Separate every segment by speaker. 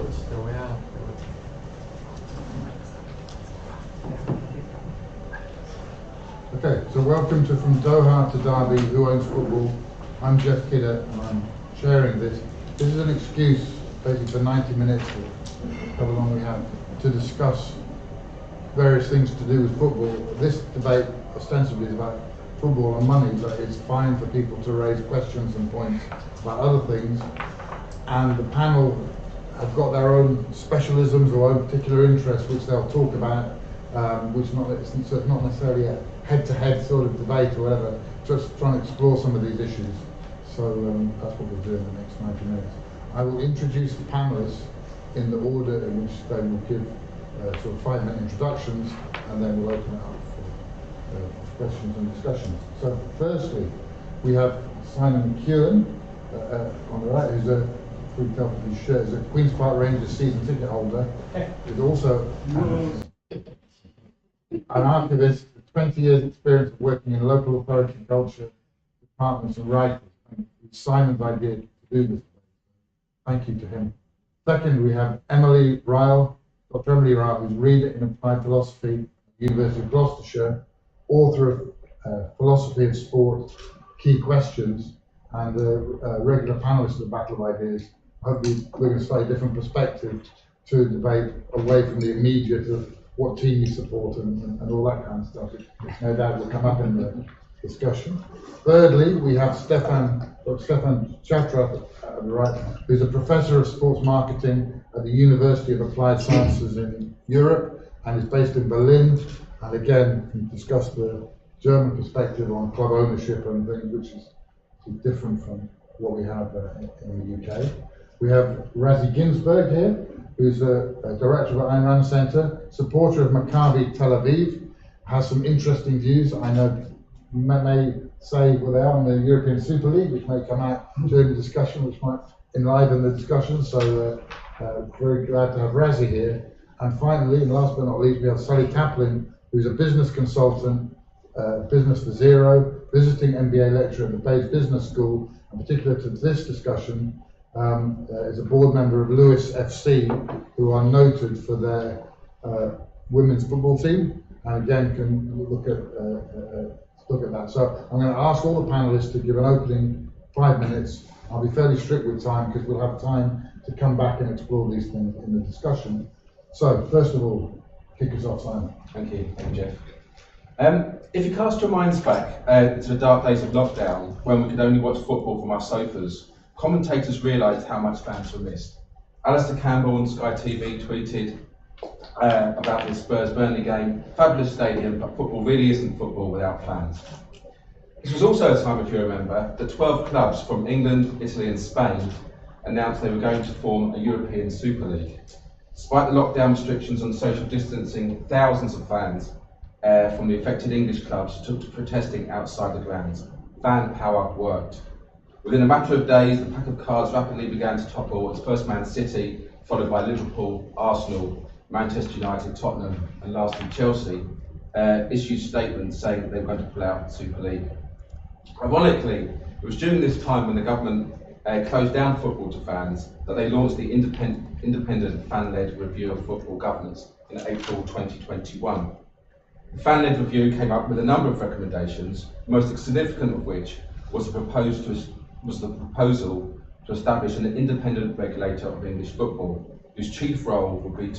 Speaker 1: Here we are.
Speaker 2: Okay, so welcome to From Doha to Derby, Who Owns Football? I'm Jeff Kidder and I'm chairing this. This is an excuse, basically for 90 minutes, or however long we have, to discuss various things to do with football. This debate ostensibly is about football and money, but it's fine for people to raise questions and points about other things. And the panel have got their own specialisms or own particular interests which they'll talk about, so it's not necessarily a head-to-head sort of debate or whatever, just trying to explore some of these issues. So that's what we'll do in the next 90 minutes. I will introduce the panelists in the order in which they will give sort of 5-minute introductions, and then we'll open it up for questions and discussions. So firstly, we have Simon McKeon on the right, who's a is a Queen's Park Rangers season ticket holder. He's also an archivist with 20 years experience of working in local authority culture departments and writers. It's Simon's idea to do this. Thank you to him. Second, we have Emily Ryall, Dr. Emily Ryall, who's reader in applied philosophy at the University of Gloucestershire, author of Philosophy of Sport, Key Questions, and a regular panelist at the Battle of Ideas. Hopefully we're going to slightly different perspective to a debate away from the immediate of what team you support and all that kind of stuff, which no doubt will come up in the discussion. Thirdly, we have Stefan, Dr. Stefan Chatrath at the right, who's a professor of sports marketing at the University of Applied Sciences in Europe and is based in Berlin, and again can discuss the German perspective on club ownership and things, which is different from what we have in the UK. We have Razi Ginzberg here, who's a director of the Ayn Rand Center, supporter of Maccabi Tel Aviv, has some interesting views. I know may say what they are on the European Super League, which may come out during the discussion, which might enliven the discussion. So very glad to have Razi here. And finally, and last but not least, we have Sally Taplin, who's a business consultant, Business for Zero, visiting MBA lecturer at the Bayes Business School, and particular to this discussion, is a board member of Lewis FC, who are noted for their women's football team, and again can look at that. So I'm going to ask all the panelists to give an opening 5 minutes. I'll be fairly strict with time because we'll have time to come back and explore these things in the discussion. So first of all, kick us off, Simon.
Speaker 3: Thank you, Jeff. If you cast your minds back to the dark days of lockdown, when we could only watch football from our sofas, commentators realised how much fans were missed. Alistair Campbell on Sky TV tweeted about the Spurs-Burnley game, fabulous stadium, but football really isn't football without fans. This was also a time, if you remember, that 12 clubs from England, Italy and Spain announced they were going to form a European Super League. Despite the lockdown restrictions on social distancing, thousands of fans from the affected English clubs took to protesting outside the grounds. Fan power worked. Within a matter of days, the pack of cards rapidly began to topple as first Man City, followed by Liverpool, Arsenal, Manchester United, Tottenham, and lastly Chelsea, issued statements saying that they were going to pull out the Super League. Ironically, it was during this time when the government closed down football to fans that they launched the independent fan-led review of football governance in April 2021. The fan-led review came up with a number of recommendations, the most significant of which was the proposal to establish an independent regulator of English football, whose chief role would be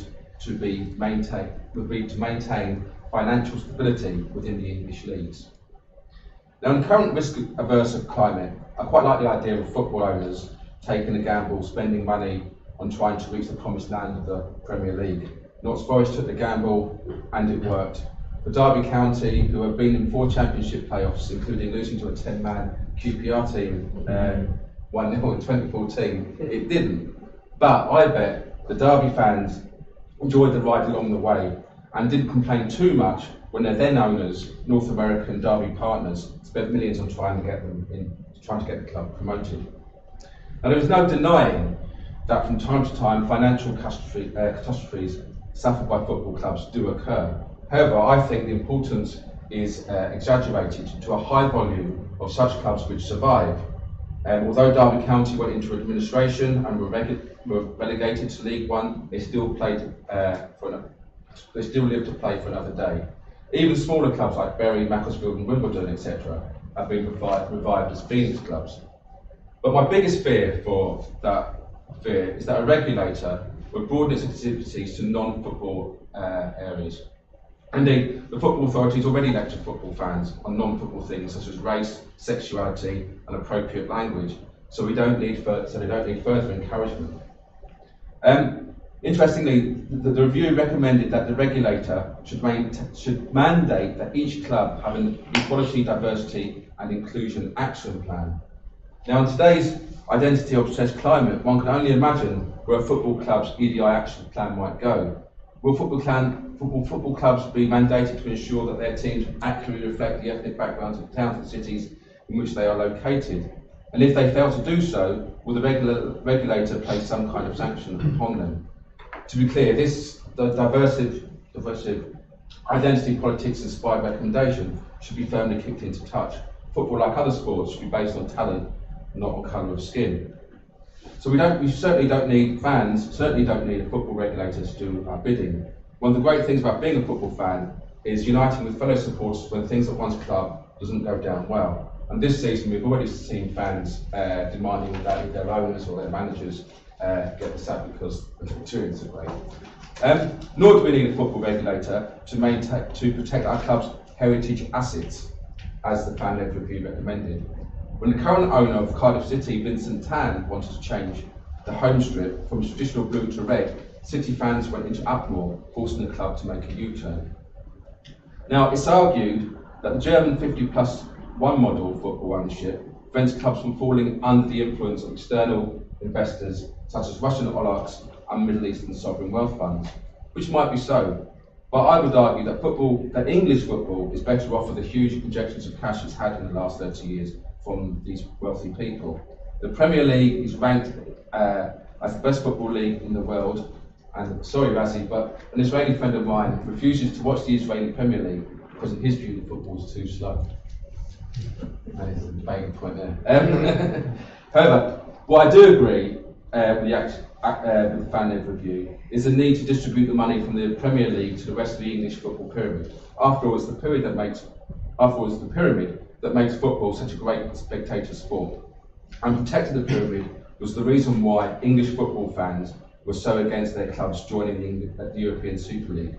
Speaker 3: to maintain financial stability within the English leagues. Now, in the current risk-averse climate, I quite like the idea of football owners taking a gamble, spending money on trying to reach the promised land of the Premier League. Notts Forest took the gamble, and it worked. For Derby County, who have been in 4 championship playoffs, including losing to a 10-man QPR team 1-0 in 2014, it didn't. But I bet the Derby fans enjoyed the ride along the way and didn't complain too much when their then owners, North American Derby partners, spent millions on trying to get the club promoted. Now, there is no denying that from time to time financial catastrophes suffered by football clubs do occur. However, I think the importance is exaggerated to a high volume of such clubs which survive. Although Derby County went into administration and were were relegated to League One, they still lived to play for another day. Even smaller clubs like Bury, Macclesfield and Wimbledon, etc. have been revived as Phoenix clubs. But my biggest fear is that a regulator would broaden its activities to non-football areas. Indeed, the football authorities already lecture football fans on non-football things such as race, sexuality and appropriate language, so they don't need further encouragement. Interestingly, the review recommended that the regulator should mandate that each club have an equality, diversity and inclusion action plan. Now, in today's identity-obsessed climate, one can only imagine where a football club's EDI action plan might go. Will football clubs be mandated to ensure that their teams accurately reflect the ethnic backgrounds of towns and cities in which they are located? And if they fail to do so, will the regulator place some kind of sanction upon them? To be clear, the diversive identity politics inspired recommendation should be firmly kicked into touch. Football, like other sports, should be based on talent, not on colour of skin. So we certainly don't need fans, certainly don't need a football regulator to do our bidding. One of the great things about being a football fan is uniting with fellow supporters when things at one's club doesn't go down well. And this season we've already seen fans demanding that their owners or their managers get the sack because the experience are great. Nor do we need a football regulator to protect our club's heritage assets, as the fan-led review recommended. When the current owner of Cardiff City, Vincent Tan, wanted to change the home strip from traditional blue to red, City fans went into uproar, forcing the club to make a U-turn. Now, it's argued that the German 50+1 model of football ownership prevents clubs from falling under the influence of external investors such as Russian oligarchs and Middle Eastern sovereign wealth funds, which might be so. But I would argue that English football is better off for the huge injections of cash it's had in the last 30 years from these wealthy people. The Premier League is ranked as the best football league in the world, and sorry Razi, but an Israeli friend of mine refuses to watch the Israeli Premier League because in his view the football is too slow. That is a debating point there. However, what I do agree with the fan-led review is the need to distribute the money from the Premier League to the rest of the English football pyramid. After all, it's the pyramid that makes football such a great spectator sport. And protecting the pyramid was the reason why English football fans were so against their clubs joining the European Super League.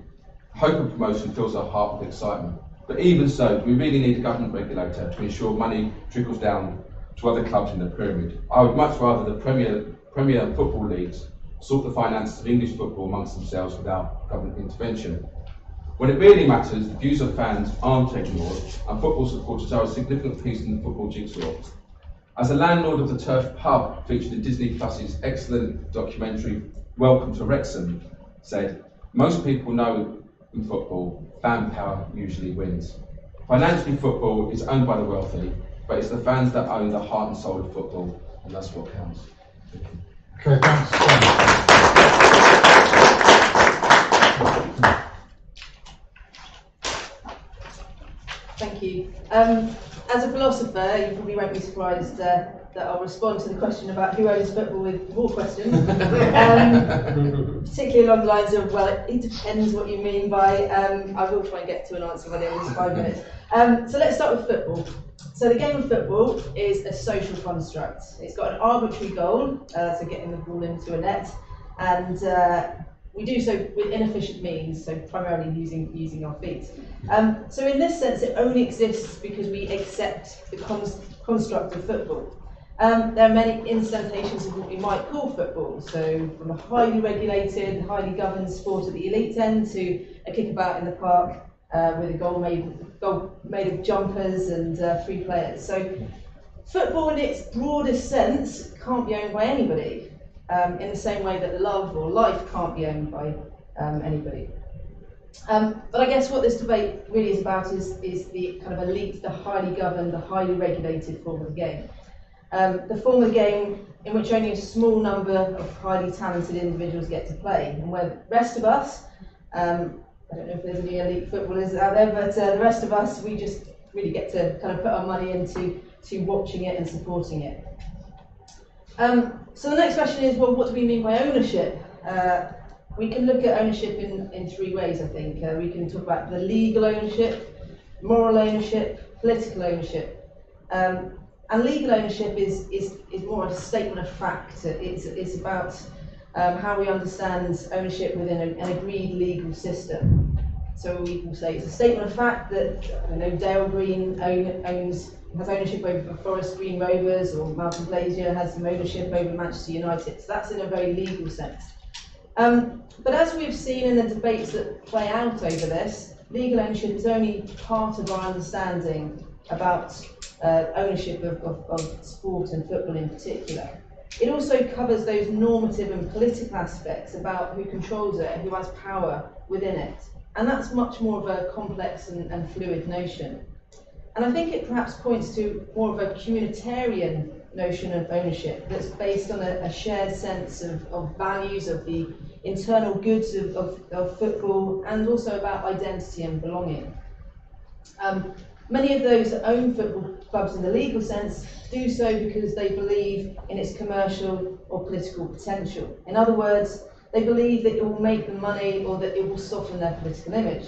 Speaker 3: Hope of promotion fills our heart with excitement. But even so, we really need a government regulator to ensure money trickles down to other clubs in the pyramid. I would much rather the Premier football leagues sort the finances of English football amongst themselves without government intervention. When it really matters, the views of fans aren't ignored, and football supporters are a significant piece in the football jigsaw. As a landlord of the Turf pub featured in Disney Plus's excellent documentary Welcome to Wrexham said, most people know in football, fan power usually wins. Financially, football is owned by the wealthy, but it's the fans that own the heart and soul of football, and that's what counts.
Speaker 2: Okay, thanks.
Speaker 1: Thank you. As a philosopher, you probably won't be surprised that I'll respond to the question about who owns football with more questions, particularly along the lines of, well, it depends what you mean by, I will try and get to an answer by the end of this 5 minutes. So let's start with football. So the game of football is a social construct. It's got an arbitrary goal, so getting the ball into a net, and we do so with inefficient means, so primarily using our feet. So in this sense, it only exists because we accept the construct of football. There are many instantations of what we might call football, so from a highly regulated, highly governed sport at the elite end to a kickabout in the park with a goal made of jumpers and 3 players. So football in its broadest sense can't be owned by anybody, in the same way that love or life can't be owned by anybody. But I guess what this debate really is about is the kind of elite, the highly governed, the highly regulated form of the game. The form of the game in which only a small number of highly talented individuals get to play, and where the rest of us, I don't know if there's any elite footballers out there, but the rest of us, we just really get to kind of put our money into watching it and supporting it. So the next question is, well, what do we mean by ownership? We can look at ownership in three ways, I think. We can talk about the legal ownership, moral ownership, political ownership. And legal ownership is more of a statement of fact. It's about how we understand ownership within an agreed legal system. So we will say it's a statement of fact that, I don't know, Dale Green has ownership over Forest Green Rovers, or Malcolm Glazier has some ownership over Manchester United. So that's in a very legal sense. But as we've seen in the debates that play out over this, legal ownership is only part of our understanding about ownership of sport and football in particular. It also covers those normative and political aspects about who controls it, who has power within it. And that's much more of a complex and fluid notion. And I think it perhaps points to more of a communitarian notion of ownership that's based on a shared sense of values, of the internal goods of football, and also about identity and belonging. Many of those that own football clubs in the legal sense do so because they believe in its commercial or political potential. In other words, they believe that it will make them money or that it will soften their political image.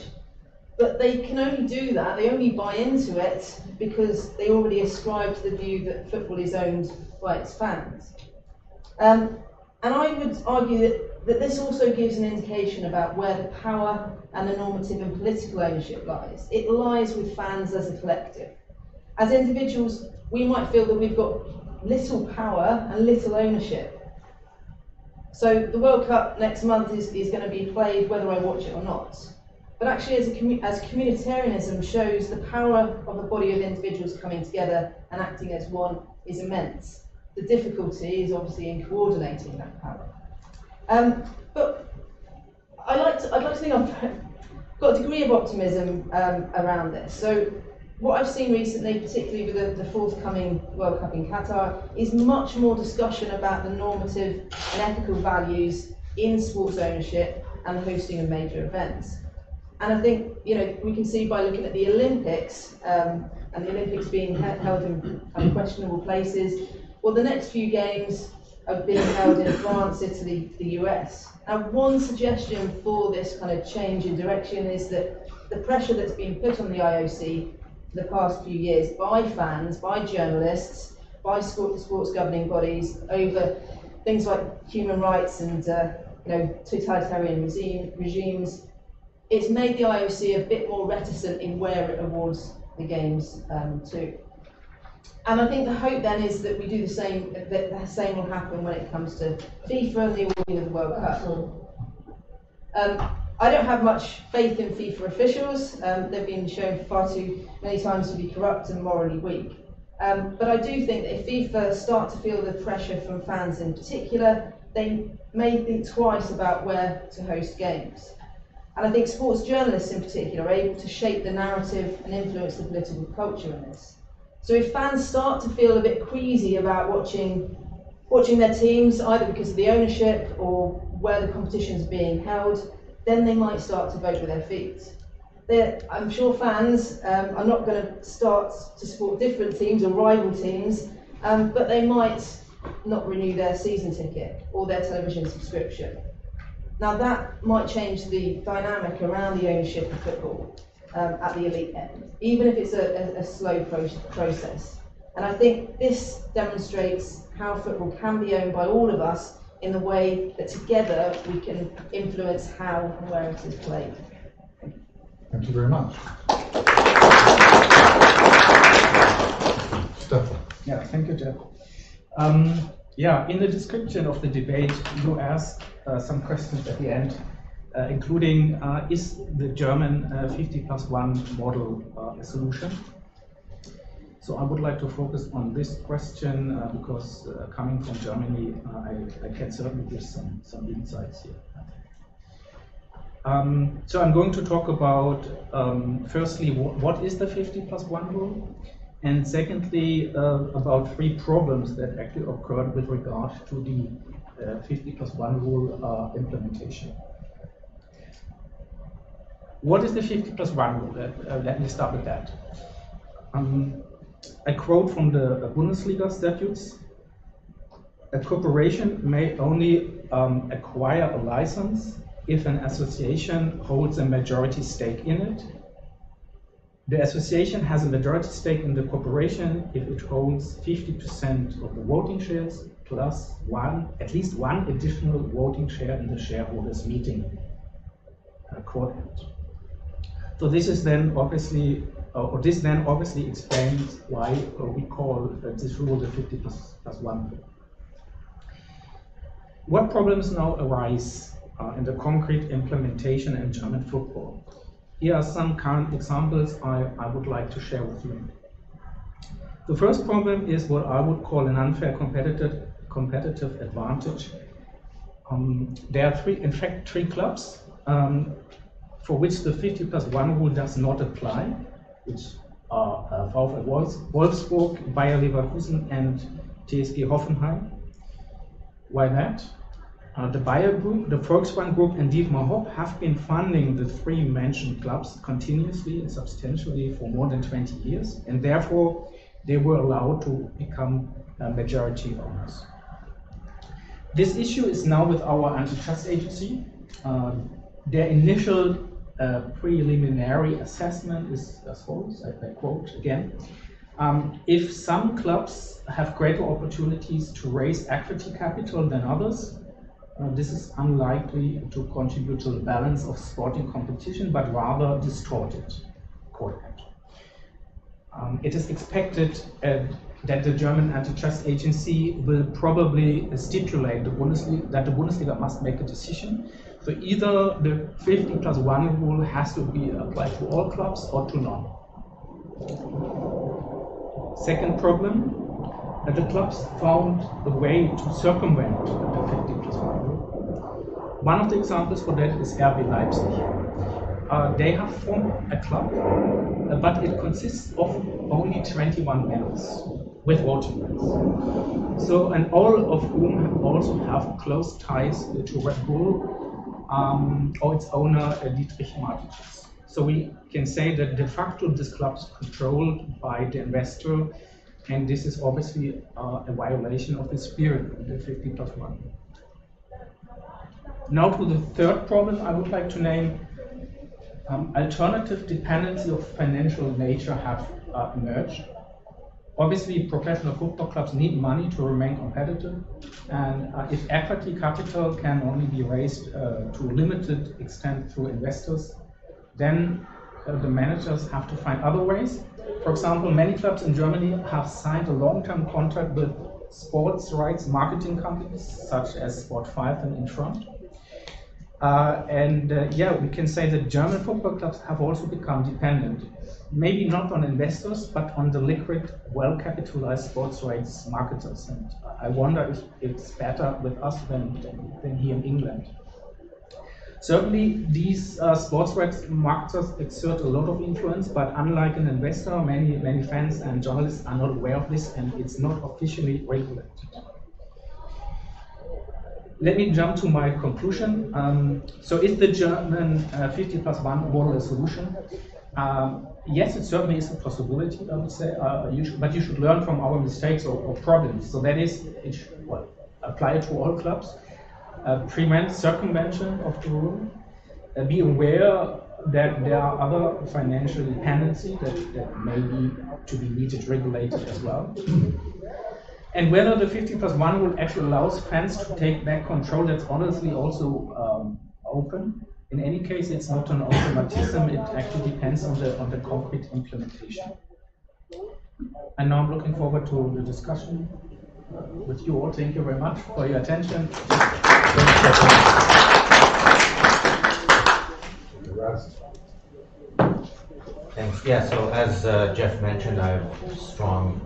Speaker 1: But they can only do that, they only buy into it because they already ascribe to the view that football is owned by its fans. And I would argue that this also gives an indication about where the power and the normative and political ownership lies. It lies with fans as a collective. As individuals, we might feel that we've got little power and little ownership. So the World Cup next month is going to be played whether I watch it or not. But actually, as communitarianism shows, the power of a body of individuals coming together and acting as one is immense. The difficulty is obviously in coordinating that power. But I'd like to think I've got a degree of optimism around this. So what I've seen recently, particularly with the forthcoming World Cup in Qatar, is much more discussion about the normative and ethical values in sports ownership and hosting of major events. And I think, we can see by looking at the Olympics, and the Olympics being held in unquestionable places, well, the next few games are being held in France, Italy, the US. Now, one suggestion for this kind of change in direction is that the pressure that's been put on the IOC for the past few years by fans, by journalists, by sports governing bodies over things like human rights and totalitarian regimes, it's made the IOC a bit more reticent in where it awards the games to. And I think the hope then is that we do the same, that the same will happen when it comes to FIFA and the awarding of the World Cup. I don't have much faith in FIFA officials. They've been shown far too many times to be corrupt and morally weak. But I do think that if FIFA start to feel the pressure from fans in particular, they may think twice about where to host games. And I think sports journalists in particular are able to shape the narrative and influence the political culture in this. So if fans start to feel a bit queasy about watching their teams, either because of the ownership or where the competition's being held, then they might start to vote with their feet. I'm sure fans are not going to start to support different teams or rival teams, but they might not renew their season ticket or their television subscription. Now that might change the dynamic around the ownership of football at the elite end, even if it's a slow process. And I think this demonstrates how football can be owned by all of us in the way that together we can influence how and where it is played.
Speaker 2: Thank you very much. Stefan.
Speaker 4: Yeah, thank you, Jeff. In the description of the debate, you asked some questions at the end, including, is the German 50+1 model a solution? So I would like to focus on this question because coming from Germany, I can certainly give some insights here. So I'm going to talk about, firstly, what is the 50+1 rule? And secondly, about three problems that actually occurred with regard to the 50+1 rule implementation. What is the 50+1 rule? Let me start with that. I quote from the Bundesliga statutes. A corporation may only acquire a license if an association holds a majority stake in it. The association has a majority stake in the corporation if it holds 50% of the voting shares plus at least one additional voting share in the shareholders' meeting quote. So this is then obviously, this then obviously explains why we call this rule the 50 plus 1 rule. What problems now arise in the concrete implementation in German football? Here are some current examples I would like to share with you. The first problem is what I would call an unfair competitive advantage. There are three clubs for which the 50 plus 1 rule does not apply, which are VfL Wolfsburg, Bayer Leverkusen, and TSG Hoffenheim. Why that? The Bayer Group, the Volkswagen Group, and Dietmar Hopp have been funding the three mentioned clubs continuously and substantially for more than 20 years, and therefore they were allowed to become majority owners. This issue is now with our antitrust agency. Their initial preliminary assessment is as follows, I quote again. If some clubs have greater opportunities to raise equity capital than others, this is unlikely to contribute to the balance of sporting competition, but rather distort it. It is expected that the German antitrust agency will probably stipulate that the Bundesliga must make a decision. So either the 50 plus 1 rule has to be applied to all clubs or to none. Second problem, the clubs found a way to circumvent the 50 plus 1 rule. One of the examples for that is RB Leipzig. They have formed a club, but it consists of only 21 members with voting rights. So, and all of whom also have close ties to Red Bull or its owner Dietrich Mateschitz. So we can say that de facto this club is controlled by the investor, and this is obviously a violation of the spirit of the 50 plus 1. Now to the third problem I would like to name. Alternative dependency of financial nature have emerged. Obviously, professional football clubs need money to remain competitive, and if equity capital can only be raised to a limited extent through investors, then the managers have to find other ways. For example, many clubs in Germany have signed a long-term contract with sports rights marketing companies such as Sport5 and Infront. We can say that German football clubs have also become dependent, maybe not on investors, but on the liquid, well-capitalized sports rights marketers. And I wonder if it's better with us than here in England. Certainly, these sports rights marketers exert a lot of influence, but unlike an investor, many fans and journalists are not aware of this, and it's not officially regulated. Let me jump to my conclusion. So is the German 50 plus 1 model a solution? Yes, it certainly is a possibility, I would say, but you should learn from our mistakes or problems. So that is, it should apply it to all clubs, prevent circumvention of the rule, be aware that there are other financial dependencies that may be to be needed regulated as well. And whether the 50 plus 1 rule actually allows fans to take back control, that's honestly also open. In any case, it's not an automatism, it actually depends on the concrete implementation. And now I'm looking forward to the discussion with you all. Thank you very much for your attention.
Speaker 5: Thanks. Yeah, so as Jeff mentioned, I have strong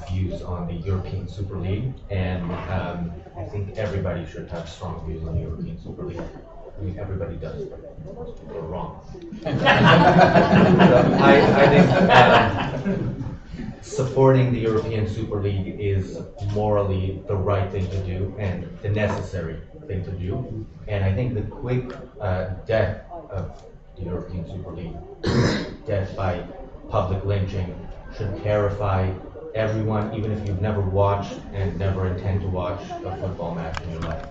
Speaker 5: views on the European Super League, and I think everybody should have strong views on the European Super League. I mean, everybody does, but most people are wrong. So I think supporting the European Super League is morally the right thing to do and the necessary thing to do. And I think the quick death of the European Super League, death by public lynching, should terrify everyone, even if you've never watched and never intend to watch a football match in your life.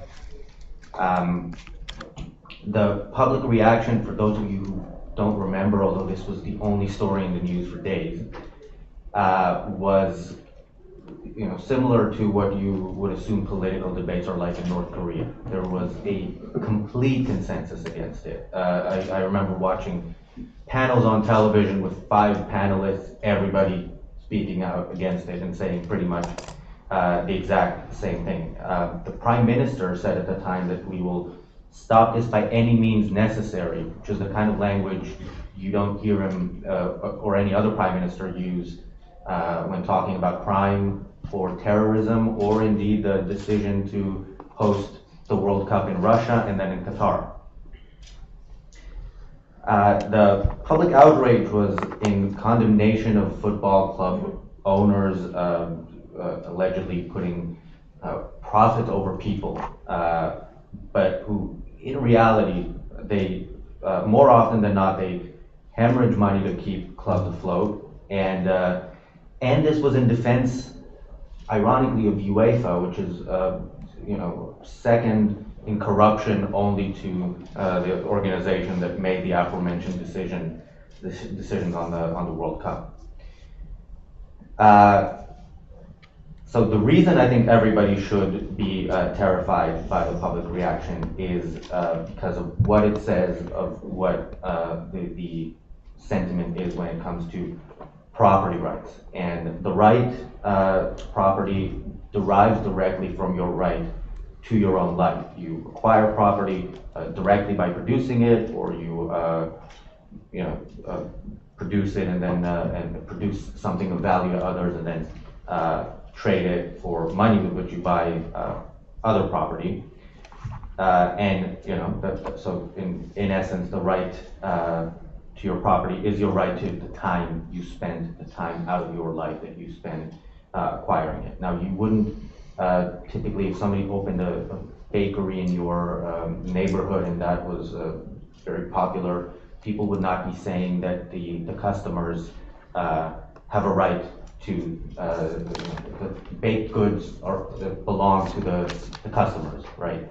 Speaker 5: The public reaction, for those of you who don't remember, although this was the only story in the news for days, was similar to what you would assume political debates are like in North Korea. There was a complete consensus against it. I remember watching panels on television with 5 panelists, everybody speaking out against it and saying pretty much the exact same thing. The Prime Minister said at the time that we will stop this by any means necessary, which is the kind of language you don't hear him or any other Prime Minister use when talking about crime or terrorism, or indeed the decision to host the World Cup in Russia and then in Qatar. The public outrage was in condemnation of football club owners allegedly putting profit over people, but who in reality, they more often than not, they hemorrhage money to keep clubs afloat. And this was in defense, ironically, of UEFA, which is second in corruption only to the organization that made the aforementioned decisions on the World Cup. So the reason I think everybody should be terrified by the public reaction is because of what it says of what the sentiment is when it comes to property rights. And the right to property derives directly from your right to your own life. You acquire property directly by producing it, or you produce it and then and produce something of value to others, and then trade it for money with which you buy other property. So in essence, the right to your property is your right to the time you spend, the time out of your life that you spend acquiring it. Now, you wouldn't typically, if somebody opened a bakery in your neighborhood and that was very popular, people would not be saying that the customers have a right to the baked goods belong to the customers, right?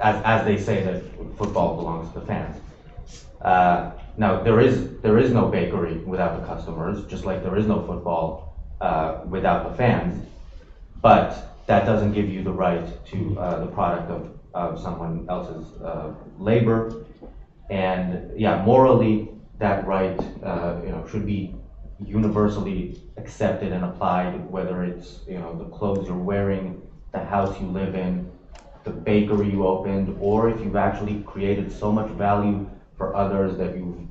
Speaker 5: As they say that football belongs to the fans. Now there is no bakery without the customers, just like there is no football without the fans. But that doesn't give you the right to the product of someone else's labor. And yeah, morally, that right should be universally accepted and applied, whether it's the clothes you're wearing, the house you live in, the bakery you opened, or if you've actually created so much value for others that you've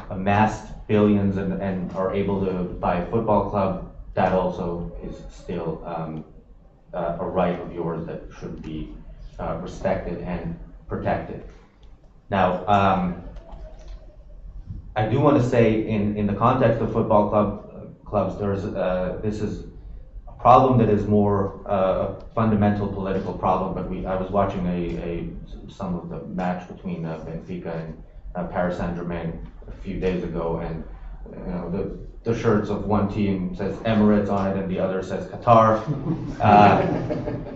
Speaker 5: amassed billions and are able to buy a football club, that also is still a right of yours that should be respected and protected. Now, I do want to say, in the context of football clubs, this is a problem that is more a fundamental political problem. But I was watching some of the match between Benfica and Paris Saint-Germain a few days ago, and the shirts of one team says Emirates on it and the other says Qatar.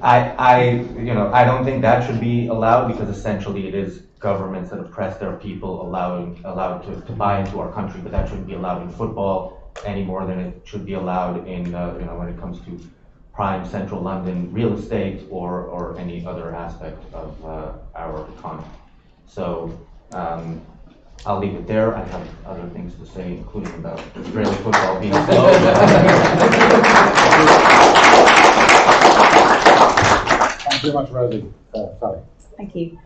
Speaker 5: I don't think that should be allowed, because essentially it is governments that oppress their people allowed to buy into our country, but that shouldn't be allowed in football any more than it should be allowed in when it comes to prime central London real estate or any other aspect of our economy. So I'll leave it there. I have other things to say, including about Israeli football being slow.
Speaker 2: Thank you very much, Razi. Sally.
Speaker 6: Thank you.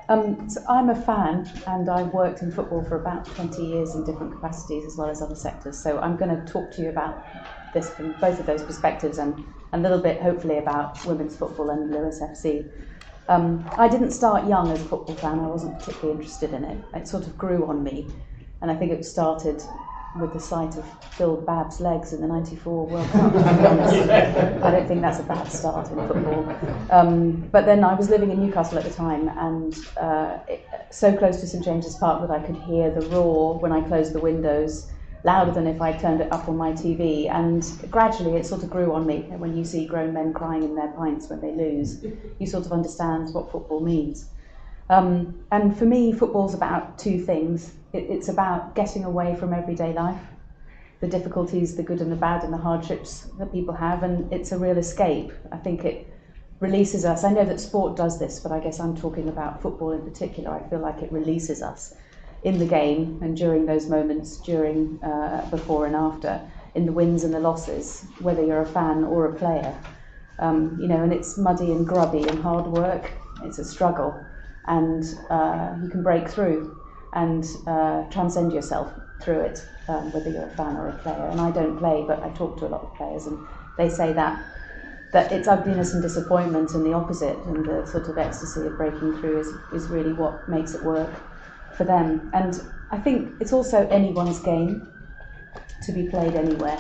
Speaker 6: So I'm a fan, and I've worked in football for about 20 years in different capacities as well as other sectors. So I'm going to talk to you about this from both of those perspectives, and a little bit, hopefully, about women's football and Lewis FC. I didn't start young as a football fan. I wasn't particularly interested in it. It sort of grew on me, and I think it started with the sight of Phil Babb's legs in the '94 World Cup, to be honest. I don't think that's a bad start in football. But then I was living in Newcastle at the time, and so close to St James's Park that I could hear the roar when I closed the windows louder than if I turned it up on my TV, and gradually it sort of grew on me. When you see grown men crying in their pints when they lose, you sort of understand what football means. And for me, football's about two things. It's about getting away from everyday life, the difficulties, the good and the bad and the hardships that people have, and it's a real escape. I think it releases us. I know that sport does this, but I guess I'm talking about football in particular. I feel like it releases us in the game and during those moments, during, before and after, in the wins and the losses, whether you're a fan or a player. And it's muddy and grubby and hard work. It's a struggle, and you can break through and transcend yourself through it, whether you're a fan or a player. And I don't play, but I talk to a lot of players, and they say that it's ugliness and disappointment and the opposite, and the sort of ecstasy of breaking through is really what makes it work for them. And I think it's also anyone's game to be played anywhere.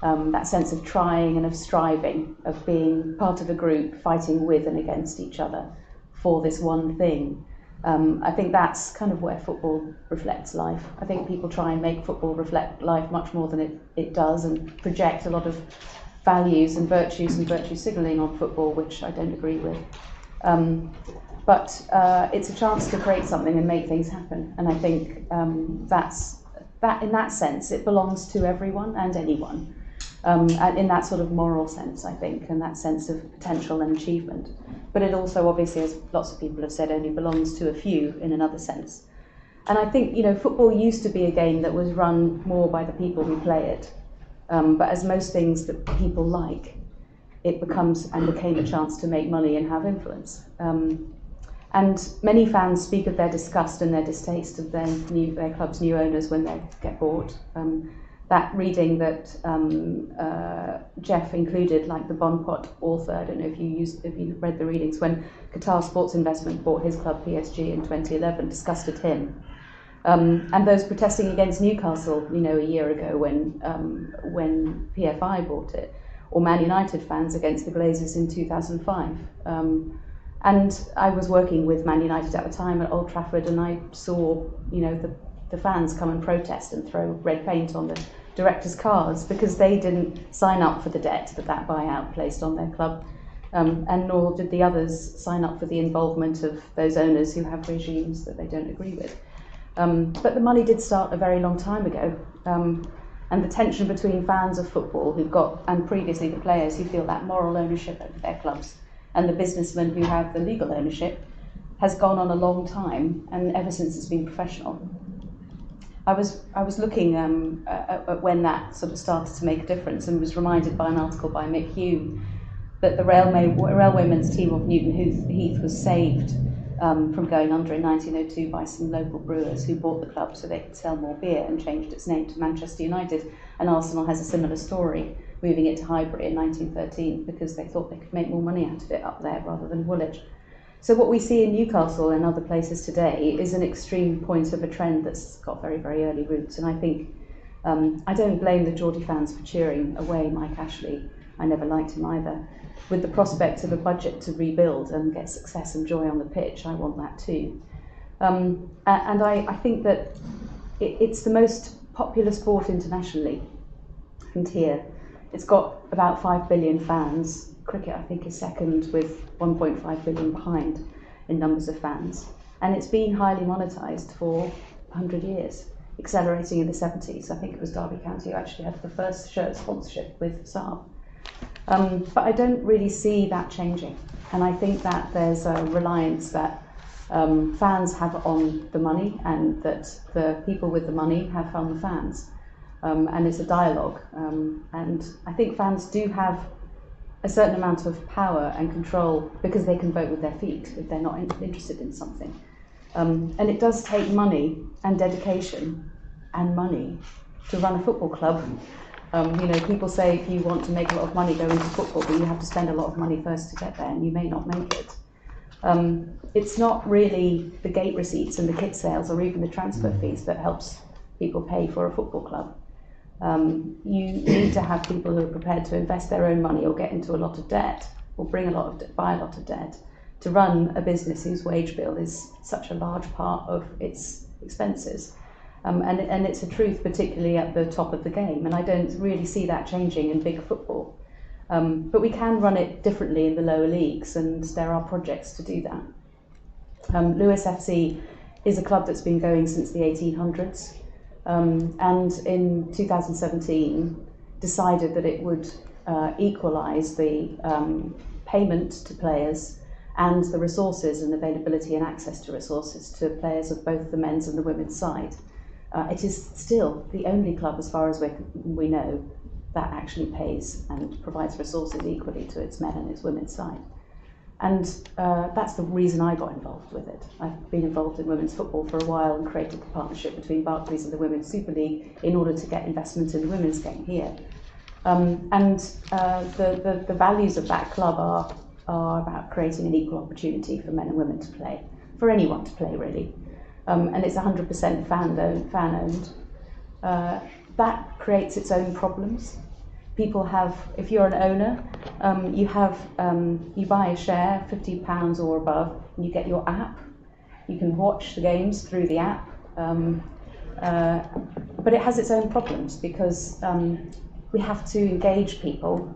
Speaker 6: That sense of trying and of striving, of being part of a group, fighting with and against each other for this one thing. I think that's kind of where football reflects life. I think people try and make football reflect life much more than it does, and project a lot of values and virtues and virtue signalling on football, which I don't agree with. But it's a chance to create something and make things happen. And I think that in that sense, it belongs to everyone and anyone. And in that sort of moral sense, I think, and that sense of potential and achievement. But it also, obviously, as lots of people have said, only belongs to a few in another sense. And I think, football used to be a game that was run more by the people who play it. But as most things that people like, it becomes and became a chance to make money and have influence. And many fans speak of their disgust and their distaste of their club's new owners when they get bought. That reading that Jeff included, like the Bonpot author, I don't know if you read the readings, when Qatar Sports Investment bought his club PSG in 2011, disgusted him. And those protesting against Newcastle, a year ago when PFI bought it, or Man United fans against the Glazers in 2005. And I was working with Man United at the time at Old Trafford, and I saw, the fans come and protest and throw red paint on the directors' cars because they didn't sign up for the debt that buyout placed on their club, and nor did the others sign up for the involvement of those owners who have regimes that they don't agree with. But the money did start a very long time ago, and the tension between fans of football and previously the players who feel that moral ownership over their clubs and the businessmen who have the legal ownership has gone on a long time, and ever since it's been professional. I was looking at when that sort of started to make a difference, and was reminded by an article by McKeon that the railwaymen's team of Newton Heath was saved from going under in 1902 by some local brewers who bought the club so they could sell more beer, and changed its name to Manchester United. And Arsenal has a similar story, moving it to Highbury in 1913 because they thought they could make more money out of it up there rather than Woolwich. So what we see in Newcastle and other places today is an extreme point of a trend that's got very, very early roots. And I think, I don't blame the Geordie fans for cheering away Mike Ashley. I never liked him either. With the prospect of a budget to rebuild and get success and joy on the pitch, I want that too. And I think that it's the most popular sport internationally. And here, it's got about 5 billion fans. Cricket, I think, is second with 1.5 billion behind in numbers of fans. And it's been highly monetised for 100 years, accelerating in the 70s. I think it was Derby County who actually had the first shirt sponsorship with Saab. But I don't really see that changing. And I think that there's a reliance that fans have on the money, and that the people with the money have on the fans. And it's a dialogue. And I think fans do have a certain amount of power and control because they can vote with their feet if they're not interested in something. And it does take money and dedication and money to run a football club. People say if you want to make a lot of money, go into football, but you have to spend a lot of money first to get there, and you may not make it. It's not really the gate receipts and the kit sales or even the transfer fees that helps people pay for a football club. You need to have people who are prepared to invest their own money or get into a lot of debt or buy a lot of debt to run a business whose wage bill is such a large part of its expenses. And it's a truth, particularly at the top of the game. And I don't really see that changing in big football. But we can run it differently in the lower leagues, and there are projects to do that. Lewes FC is a club that's been going since the 1800s, and in 2017 decided that it would equalise the payment to players and the resources and availability and access to resources to players of both the men's and the women's side. It is still the only club, as far as we know, that actually pays and provides resources equally to its men and its women's side. And that's the reason I got involved with it. I've been involved in women's football for a while and created the partnership between Barclays and the Women's Super League in order to get investment in the women's game here. The values of that club are about creating an equal opportunity for men and women to play, for anyone to play really. And it's 100% fan-owned. That creates its own problems. People have, if you're an owner, you buy a share, £50 or above, and you get your app. You can watch the games through the app, but it has its own problems because we have to engage people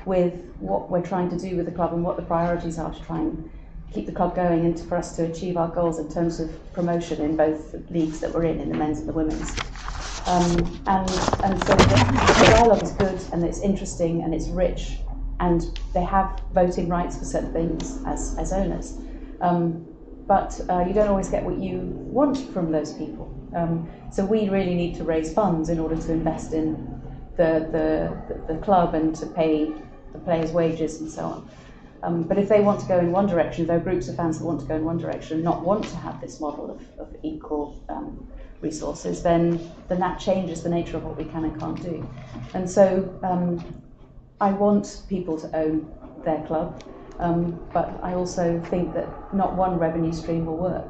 Speaker 6: with what we're trying to do with the club and what the priorities are to try and keep the club going and for us to achieve our goals in terms of promotion in both leagues that we're in the men's and the women's. And so the dialogue is good and it's interesting and it's rich and they have voting rights for certain things as owners. But you don't always get what you want from those people. So we really need to raise funds in order to invest in the club and to pay the players' wages and so on. But if they want to go in one direction, if there are groups of fans that want to go in one direction and not want to have this model of equal resources, then that changes the nature of what we can and can't do. And so I want people to own their club, but I also think that not one revenue stream will work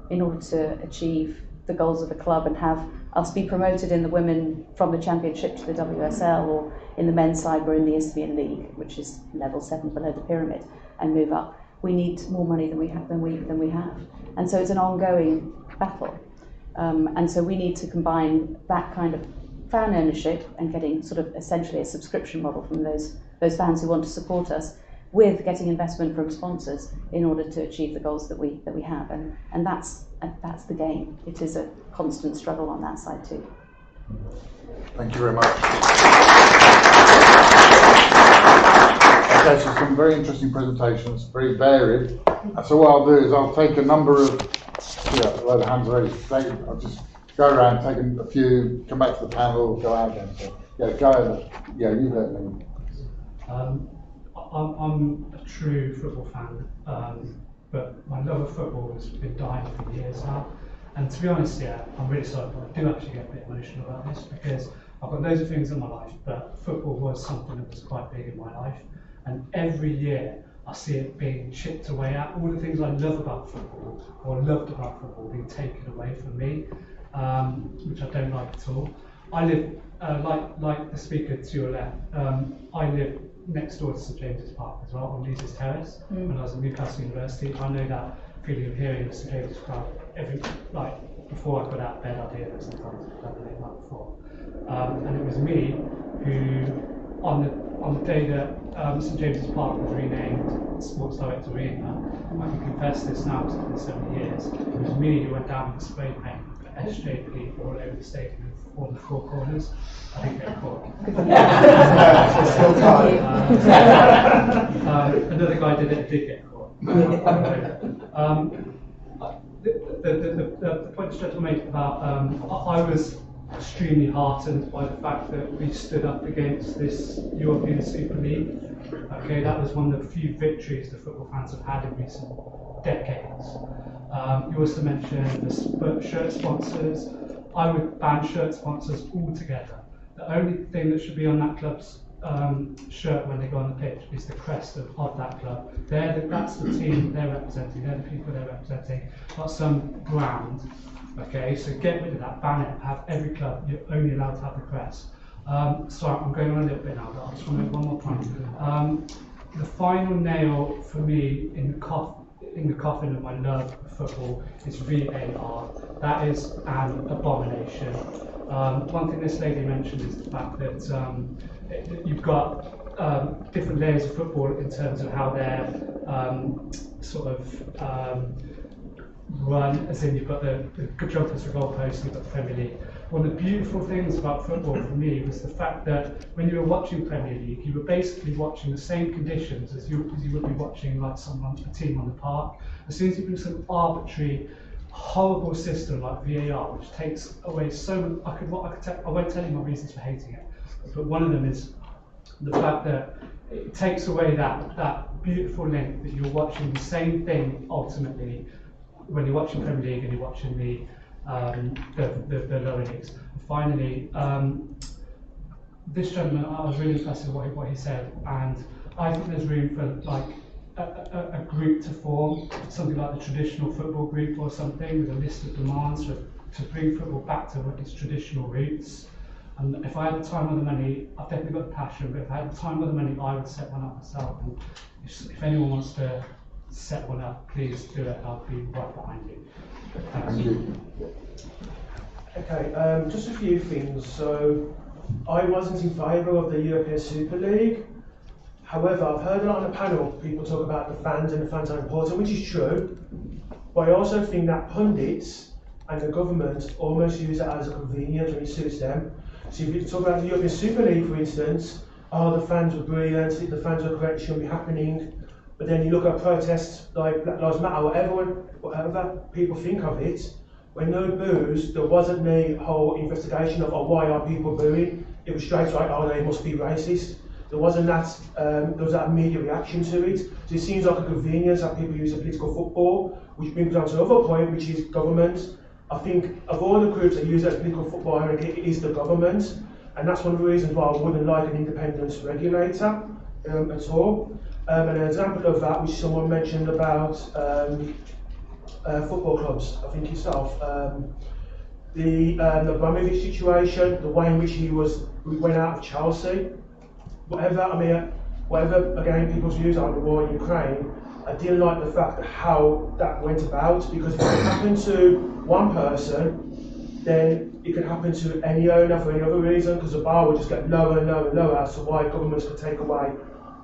Speaker 6: in order to achieve the goals of the club and have us be promoted in the women from the Championship to the WSL, or in the men's side we're in the Isthmian League, which is level 7 below the pyramid, and move up. We need more money than we have, and so it's an ongoing battle. And so we need to combine that kind of fan ownership and getting sort of essentially a subscription model from those fans who want to support us, with getting investment from sponsors in order to achieve the goals that we have, and that's the game. It is a constant struggle on that side too.
Speaker 2: Thank you very much. Okay, so some very interesting presentations, very varied. So what I'll do is I'll take a number of, a load of hands already. I'll just go around, take a few, come back to the panel, go out again. So go ahead. You let me.
Speaker 7: I'm a true football fan, but my love of football has been dying for years now. And to be honest, I'm really sorry, but I do actually get a bit emotional about this because I've got loads of things in my life, but football was something that was quite big in my life. And every year I see it being chipped away at. All the things I love about football, or loved about football, being taken away from me, which I don't like at all. I live, like the speaker to your left, I live next door to St James's Park as well, on Lees's Terrace, when I was at Newcastle University. I know that feeling of hearing the St James's Park before I got out of bed, I'd hear it sometimes the night before. And it was me who, on the day that St James's Park was renamed Sports Direct Arena, I can confess this now, it's been 7 years, it was me who went down with spray paint SJP all over the stadium, all the four corners. I didn't get caught. Another guy did get caught. The point Stefan made about I was extremely heartened by the fact that we stood up against this European Super League. Okay, that was one of the few victories the football fans have had in recent decades. You also mentioned the shirt sponsors. I would ban shirt sponsors altogether. The only thing that should be on that club's shirt when they go on the pitch is the crest of that club. That's the team they're representing, they're the people they're representing, not some brand. Okay, so get rid of that, ban it, have every club, you're only allowed to have the crest. Sorry, I'm going on a little bit now, but I just want to make one more point. The final nail for me in the coffin of my love of football is VAR. That is an abomination. One thing this lady mentioned is the fact that you've got different layers of football in terms of how they're run, as in you've got the good jumpers for goalposts, you've got the Premier League. One of the beautiful things about football for me was the fact that when you were watching Premier League, you were basically watching the same conditions as you would be watching like a team on the park. As soon as you bring some arbitrary, horrible system like VAR, which takes away so much, I won't tell you my reasons for hating it, but one of them is the fact that it takes away that beautiful link that you're watching the same thing ultimately when you're watching Premier League and you're watching the lower leagues. And finally, this gentleman, I was really impressed with what he said, and I think there's room for like a group to form, something like the traditional football group or something, with a list of demands to bring football back to its traditional roots. And if I had the time or the money, I've definitely got the passion, but if I had the time or the money, I would set one up myself. And if anyone wants to set one up, please do it. I'll be right behind you.
Speaker 2: Thank you.
Speaker 8: Okay, just a few things. So, I wasn't in favour of the European Super League. However, I've heard a lot on the panel people talk about the fans and the fans are important, which is true. But I also think that pundits and the government almost use it as a convenience when it suits them. So if you talk about the European Super League, for instance, the fans were brilliant, the fans were correct, it shouldn't be happening. But then you look at protests like Black Lives Matter, whatever people think of it, when no boos, there wasn't a whole investigation of why are people booing. It was straight away, they must be racist. There wasn't there was that immediate reaction to it. So it seems like a convenience that people use a political football, which brings down to another point, which is government. I think of all the groups that use it as political football, it is the government. And that's one of the reasons why I wouldn't like an independent regulator at all. And an example of that, which someone mentioned about football clubs, I think yourself, the Abramovich situation, the way in which he went out of Chelsea, whatever again people's views on the war in Ukraine, I didn't like the fact that how that went about, because if it happened to one person, then it could happen to any owner for any other reason, because the bar would just get lower and lower and lower as to why governments could take away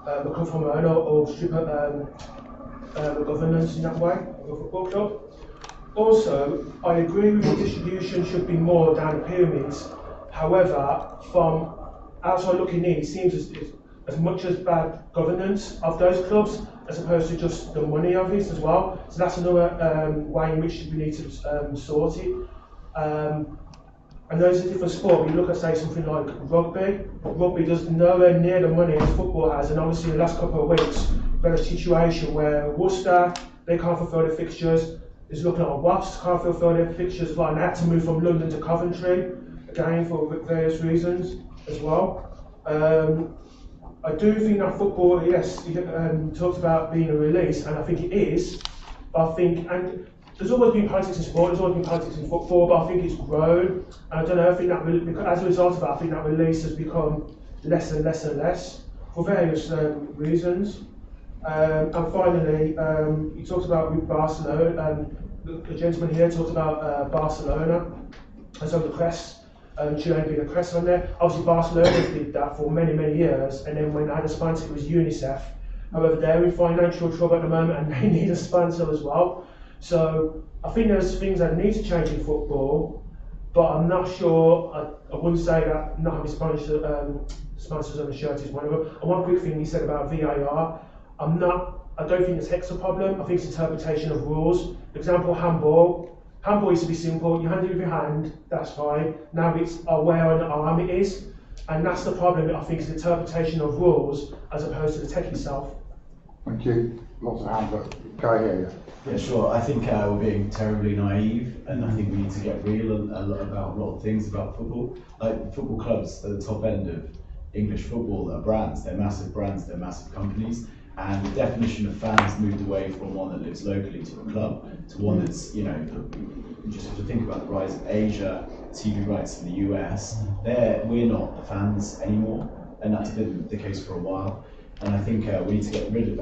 Speaker 8: the come from owner or strip the governance in that way of a football club. Also, I agree with the distribution should be more down the pyramids. However, from outside looking in, it seems as much as bad governance of those clubs as opposed to just the money of it as well. So that's another way in which we need to sort it. And those are different sports. When you look at, say, something like rugby does nowhere near the money as football has. And obviously, the last couple of weeks, we've had a situation where Worcester, they can't fulfil their fixtures. There's looking at Wasps, can't fulfil their fixtures as well. And they had to move from London to Coventry, again, for various reasons as well. I do think that football, yes, talks about being a release, and I think it is. But I think, and there's always been politics in sport, there's always been politics in football, but I think it's grown. And I don't know, I think that as a result of that, I think that release has become less and less and less for various reasons. And finally, he talked about with Barcelona, the gentleman here talked about Barcelona, and so the press. Should only be the press on there. Obviously, Barcelona did that for many, many years, and then when they had a sponsor, it was UNICEF. However, they're in financial trouble at the moment, and they need a sponsor as well. So I think there's things that need to change in football, but I'm not sure. I wouldn't say that not having sponsors on the shirt is one of them. And one quick thing he said about VAR, I don't think it's hex a problem. I think it's interpretation of rules. For example, handball. Handball used to be simple, you hand it with your hand, that's fine. Now it's where on the arm it is, and that's the problem. I think it's the interpretation of rules as opposed to the tech itself.
Speaker 2: Thank you. Lots of hands up. Guy here, yeah.
Speaker 9: Yeah, sure. I think we're being terribly naive, and I think we need to get real about a lot of things about football. Like football clubs at the top end of English football are brands. They're massive brands. They're massive companies. And the definition of fans moved away from one that lives locally to a club to one that's, you just have to think about the rise of Asia, TV rights in the US. We're not the fans anymore, and that's been the case for a while. And I think we need to get real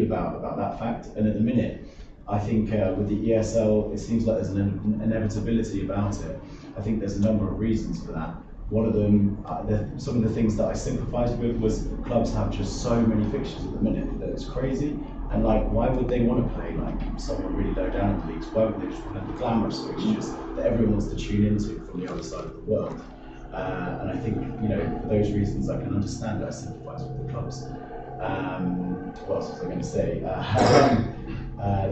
Speaker 9: about that fact. And at the minute, I think with the ESL, it seems like there's an inevitability about it. I think there's a number of reasons for that. One of them, some of the things that I sympathised with was clubs have just so many fixtures at the minute that it's crazy. And like, why would they want to play like someone really low down in the leagues? Why would they just want the glamorous fixtures that everyone wants to tune into from the other side of the world? And I think, you know, for those reasons, I can understand that I sympathise with the clubs. What else was I going to say?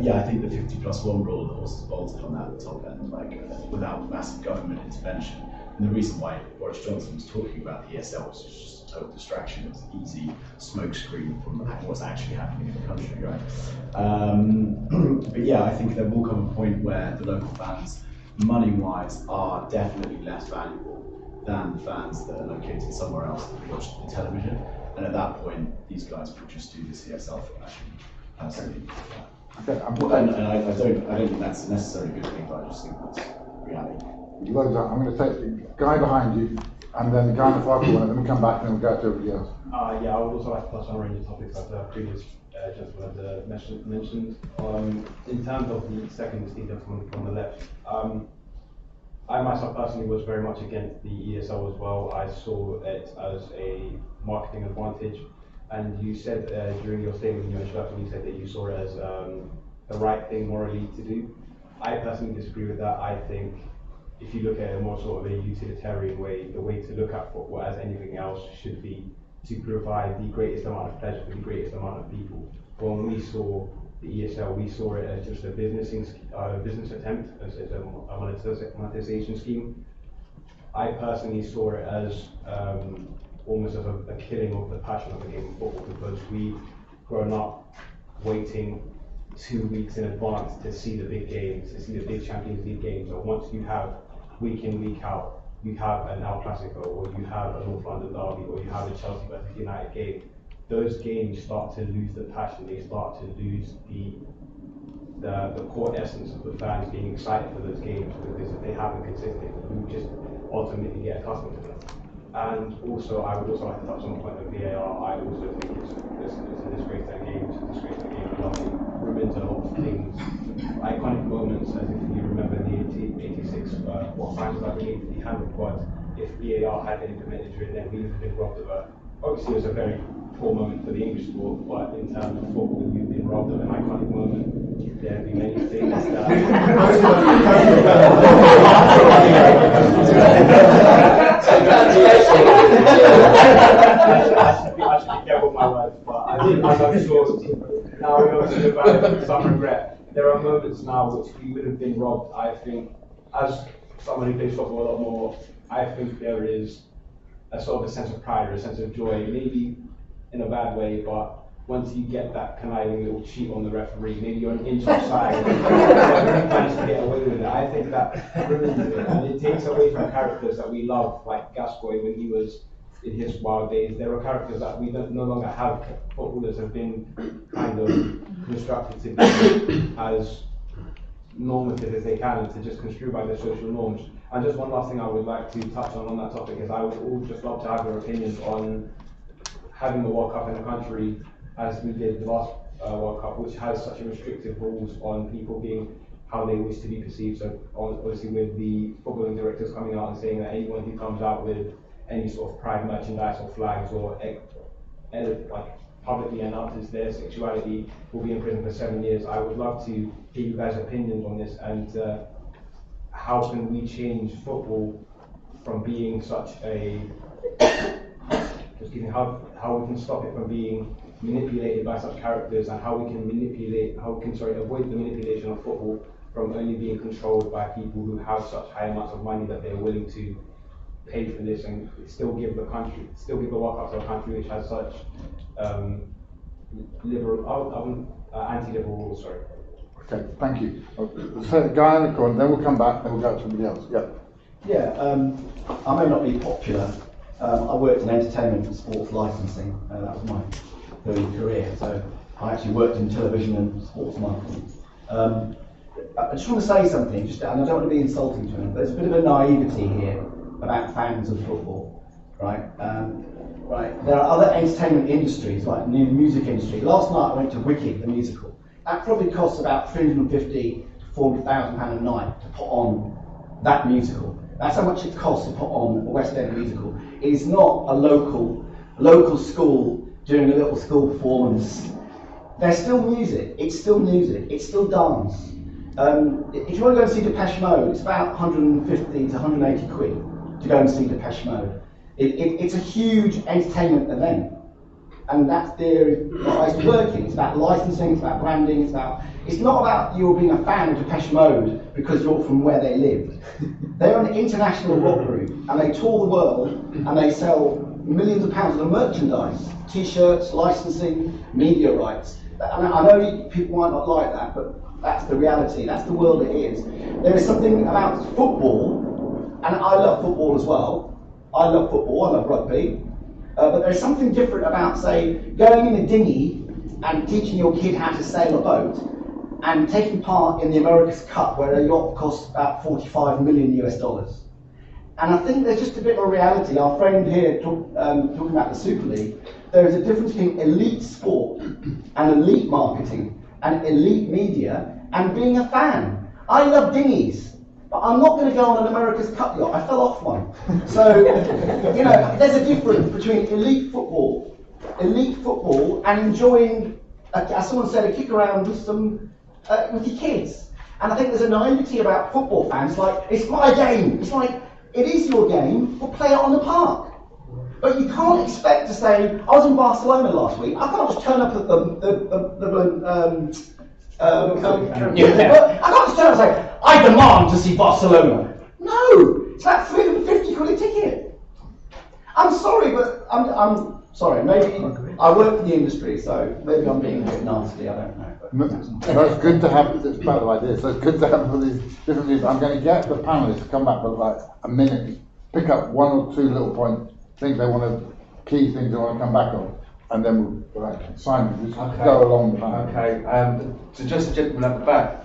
Speaker 9: Yeah, I think the 50+1 rule, the horse is bolted on that top end, like without massive government intervention. And the reason why Boris Johnson was talking about the ESL was just a total distraction. It was an easy smokescreen from what's actually happening in the country, right? But yeah, I think there will come a point where the local fans, money-wise, are definitely less valuable than the fans that are located somewhere else that watch the television. And at that point, these guys will just do the CSL for passion, personally.
Speaker 2: Okay,
Speaker 9: And I don't think that's necessarily a good thing, but I just think that's reality.
Speaker 2: Loads of, I'm going to take the guy behind you, and then the guy in the far corner, then we'll come back and then we'll go to everybody else.
Speaker 10: Yeah, I would also like to touch on a range of topics that the previous gentleman had mentioned. In terms of the second esteemed gentleman from the left, I myself personally was very much against the ESL as well. I saw it as a marketing advantage, and you said during your statement, in your introduction, you said that you saw it as the right thing morally to do. I personally disagree with that. I think if you look at it more sort of a utilitarian way, the way to look at football as anything else should be to provide the greatest amount of pleasure for the greatest amount of people. When we saw the ESL, we saw it as just a business attempt, as a monetization scheme. I personally saw it as almost as a killing of the passion of the game of football, because we've grown up waiting 2 weeks in advance to see the big games, to see the big Champions League games. And once you have week in, week out, you have an El Clasico, or you have a North London derby, or you have a Chelsea versus United game, those games start to lose the passion, they start to lose the core essence of the fans being excited for those games, because if they happen consistently, we just ultimately get accustomed to them. And also, I would also like to touch on the point of VAR. I also think it's a disgrace to the game, it's a disgrace to the game, and it ruins a lot of things. Iconic moments, as if you remember the 86 finals, I believe, the hand of God. If VAR had been implemented during then, we would have been robbed of a. Obviously, it was a very poor moment for the English sport, but in terms of football, you've been robbed of an iconic moment. There have been many things that. I should be careful with my words, but I'm sure now we obviously look back with some regret. There are moments now which we would have been robbed. I think, as someone who plays football a lot more, I think there is a sort of a sense of pride or a sense of joy, maybe in a bad way, but once you get that conniving little cheat on the referee, maybe you're an inch offside, but you manage to get away with it. I think that ruins it, and it takes away from characters that we love, like Gascoigne when he was in his wild days. There are characters that we no longer have. Footballers have been kind of constructed to be as normative as they can, and to just construe by their social norms. And just one last thing I would like to touch on that topic is I would all just love to have your opinions on having the World Cup in the country as we did the last World Cup, which has such restrictive rules on people being how they wish to be perceived. So obviously with the footballing directors coming out and saying that anyone who comes out with any sort of pride merchandise or flags or like publicly announces their sexuality will be in prison for 7 years. I would love to hear you guys' opinions on this, and how can we change football from being such a how we can stop it from being manipulated by such characters, and how we can avoid the manipulation of football from only being controlled by people who have such high amounts of money that they're willing to pay for this and still give the World Cup to a country which has such anti-liberal rules. Sorry.
Speaker 2: Okay, thank you. So the guy in the corner, then we'll come back, then we'll go to somebody else. Yeah.
Speaker 11: Yeah, I may not be popular. I worked in entertainment and sports licensing. That was my early career. So I actually worked in television and sports marketing. I just want to say something, and I don't want to be insulting to anyone, but there's a bit of a naivety here about fans of football, right? Right. There are other entertainment industries, like the music industry. Last night I went to Wicked, the musical. that probably costs about £350,000 to £400,000 a night to put on that musical. That's how much it costs to put on a West End musical. It is not a local school doing a little school performance. There's still music, it's still dance. If you want to go and see Depeche Mode, it's about 150 to 180 quid to go and see Depeche Mode. It's a huge entertainment event. And that's the ways of working. It's about licensing, it's about branding, it's not about you being a fan of Depeche Mode because you're from where they live. They're an international rock group and they tour the world and they sell millions of pounds of merchandise, t-shirts, licensing, media rights. And I know people might not like that, but that's the reality, that's the world it is. There is something about football, and I love football as well. I love football, I love rugby. But there's something different about, say, going in a dinghy and teaching your kid how to sail a boat and taking part in the America's Cup where a yacht costs about $45 million US. And I think there's just a bit of a reality. Our friend here talking about the Super League, there is a difference between elite sport and elite marketing and elite media and being a fan. I love dinghies. But I'm not going to go on an America's Cup yacht. I fell off one. So, there's a difference between elite football and enjoying, as someone said, a kick around with with your kids. And I think there's a naivety about football fans, like, it's my game. It's like, it is your game, we'll play it on the park. But you can't expect to say, I was in Barcelona last week, I can't just turn up at I can't just turn and say, I demand to see Barcelona. No, it's like 350 quid a ticket. I'm sorry, but I'm sorry. Maybe I work for the industry, so maybe I'm being a bit nasty. I don't know.
Speaker 2: No, it's good to have this part of idea. So it's good to have all these different views. I'm going to get the panelists to come back for like a minute, pick up one or two little points, things they want to, key things they want to come back on. And then we'll Simon, just go along the line.
Speaker 3: Okay, so just the gentleman at the back.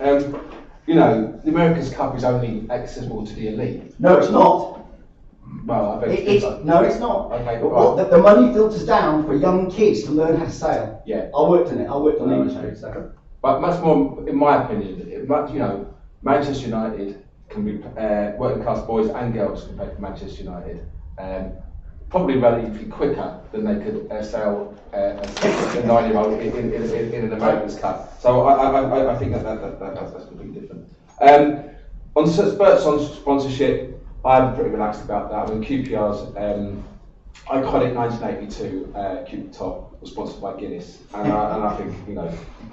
Speaker 3: The America's Cup is only accessible to the elite.
Speaker 11: No, it's not.
Speaker 3: Well, I bet
Speaker 11: no, it's not.
Speaker 3: Okay,
Speaker 11: the money filters down for young kids to learn how to sail.
Speaker 3: Yeah.
Speaker 11: I worked in it. I worked on the industry. So.
Speaker 3: But much more, in my opinion, Manchester United can be working class boys and girls compared to Manchester United. Probably relatively quicker than they could sail a 9-year-old in an America's Cup. So I think that's completely different. On Spurt's on sponsorship, I'm pretty relaxed about that. I mean, QPR's iconic 1982 Cupid Top was sponsored by Guinness, and I think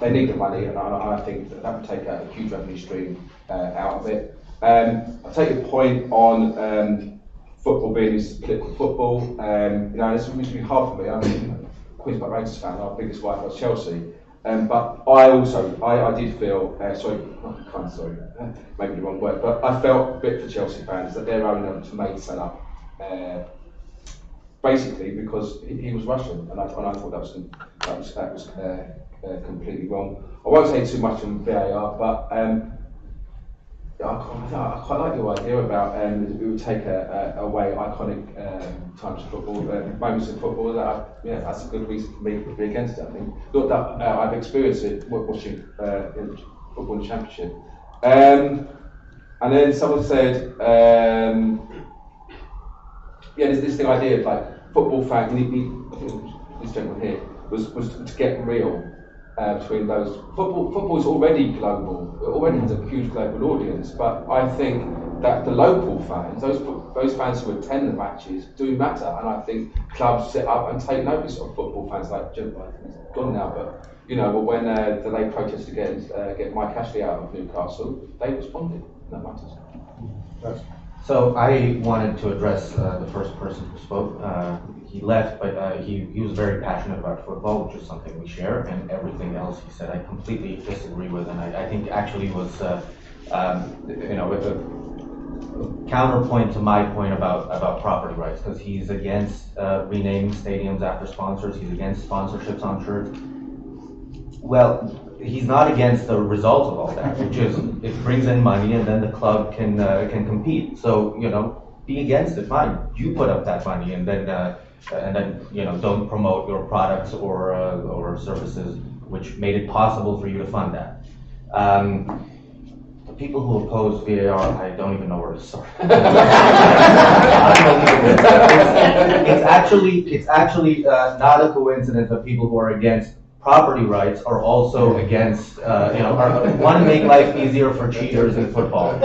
Speaker 3: they need the money, and I think that would take a huge revenue stream out of it. I take your point on. Football being this political football, this used to be hard for me. I mean, Queen's Park Rangers fan, our biggest rival was Chelsea. But I did feel, maybe the wrong word, but I felt a bit for Chelsea fans that their owner was made sell up, basically because he was Russian, and I thought that was completely wrong. I won't say too much on VAR, but. I quite like your idea about we would take away iconic times of football, moments of football. That's a good reason for me to be against it. I think. Not that I've experienced it watching in football in the Championship. And then someone said, there's the idea of like football fans. This gentleman here was to get real. Between those, football is already global. It already has a huge global audience. But I think that the local fans, those fans who attend the matches, do matter. And I think clubs sit up and take notice of football fans. Like Ginzberg, he's gone now, but when they protested against get Mike Ashley out of Newcastle, they responded. And that matters.
Speaker 5: So I wanted to address the first person who spoke. He left, but he was very passionate about football, which is something we share, and everything else he said I completely disagree with, and I think actually was, with a counterpoint to my point about property rights, because he's against renaming stadiums after sponsors, he's against sponsorships on shirts. Well, he's not against the result of all that, which is it brings in money and then the club can compete. So be against it, fine. You put up that money and then don't promote your products or services which made it possible for you to fund that. The people who oppose VAR, I don't even know where to start. It's actually not a coincidence that people who are against property rights are also against, want to make life easier for cheaters in football.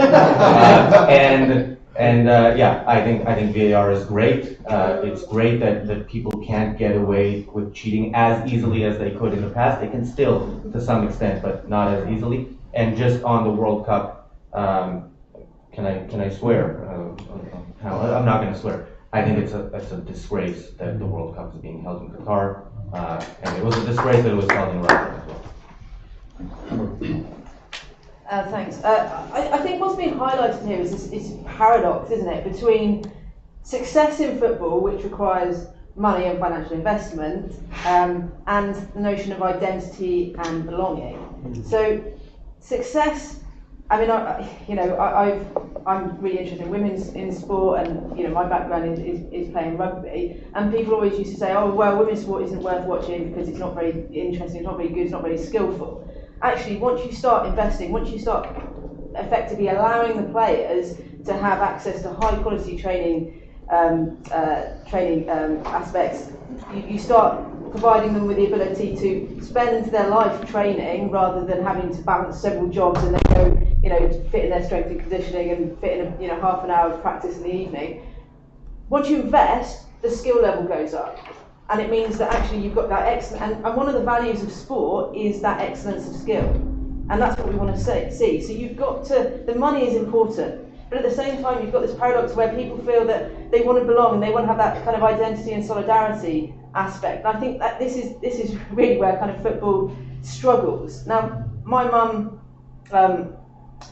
Speaker 5: I think VAR is great. It's great that people can't get away with cheating as easily as they could in the past. They can still, to some extent, but not as easily. And just on the World Cup, can I swear? I'm not going to swear. I think it's a disgrace that the World Cup is being held in Qatar, and it was a disgrace that it was held in Russia as well.
Speaker 1: Thanks. I think what's being highlighted here is this paradox, isn't it, between success in football, which requires money and financial investment, and the notion of identity and belonging. So success, I mean, I'm really interested in women's in sport, and my background is playing rugby, and people always used to say, oh well, women's sport isn't worth watching because it's not very interesting, it's not very good, it's not very skillful. Actually, once you start investing, once you start effectively allowing the players to have access to high quality training aspects, you start providing them with the ability to spend their life training rather than having to balance several jobs and then go, fit in their strength and conditioning and fit in a half an hour of practice in the evening. Once you invest, the skill level goes up. And it means that actually you've got that excellence, and one of the values of sport is that excellence of skill. And that's what we want to see. So you've got to, the money is important, but at the same time you've got this paradox where people feel that they want to belong and they want to have that kind of identity and solidarity aspect. And I think that this is really where kind of football struggles. Now, my mum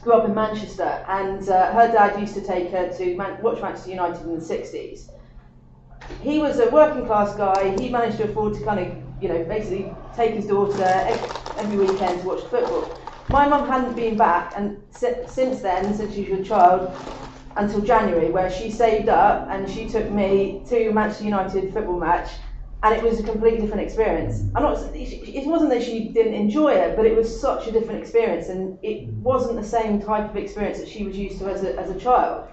Speaker 1: grew up in Manchester, and her dad used to take her to watch Manchester United in the 60s. He was a working class guy. He managed to afford to kind of, basically take his daughter every weekend to watch football. My mum hadn't been back, and since then, since she was a child, until January, where she saved up and she took me to a Manchester United football match, and it was a completely different experience. It wasn't that she didn't enjoy it, but it was such a different experience, and it wasn't the same type of experience that she was used to as a child.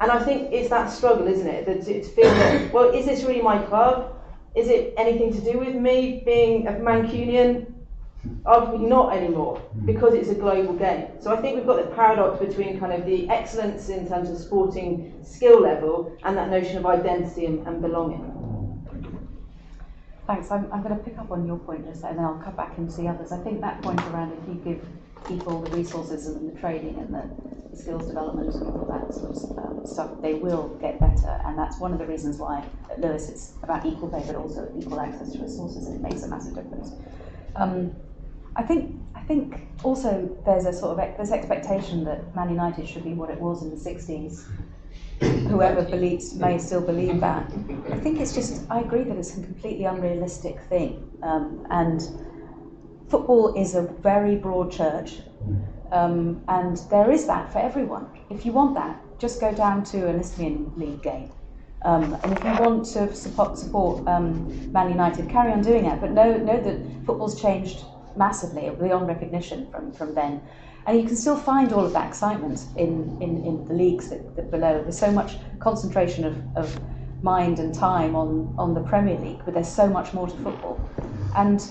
Speaker 1: And I think it's that struggle, isn't it? That it's feeling that, well, is this really my club? Is it anything to do with me being a Mancunian? Arguably not anymore, because it's a global game. So I think we've got the paradox between kind of the excellence in terms of sporting skill level and that notion of identity and belonging.
Speaker 6: Thanks. I'm going to pick up on your point, Lisa, and then I'll come back and see others. I think that point around if you give people the resources and the training and the skills development and all that sort of stuff, they will get better. And that's one of the reasons why at Lewis it's about equal pay, but also equal access to resources, and it makes a massive difference. I think also there's a sort of this expectation that Man United should be what it was in the 60s. Whoever may still believe that. I think it's just, I agree that it's a completely unrealistic thing. And football is a very broad church, and there is that for everyone. If you want that, just go down to an Isthmian League game. And if you want to support Man United, carry on doing it. But know that football's changed massively beyond recognition from then. And you can still find all of that excitement in the leagues that below. There's so much concentration of mind and time on the Premier League, but there's so much more to football. And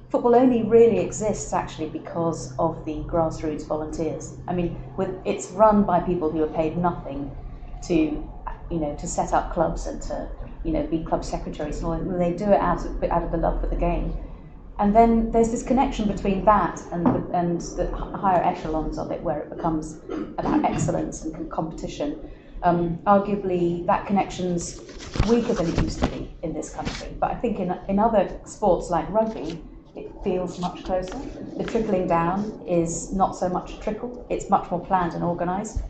Speaker 6: football only really exists actually because of the grassroots volunteers. I mean, it's run by people who are paid nothing to set up clubs and to be club secretaries and all that. And they do it out of the love for the game. And then there's this connection between that and the higher echelons of it, where it becomes about excellence and competition. Arguably, that connection's weaker than it used to be in this country. But I think in other sports like rugby, it feels much closer. The trickling down is not so much a trickle, it's much more planned and organised.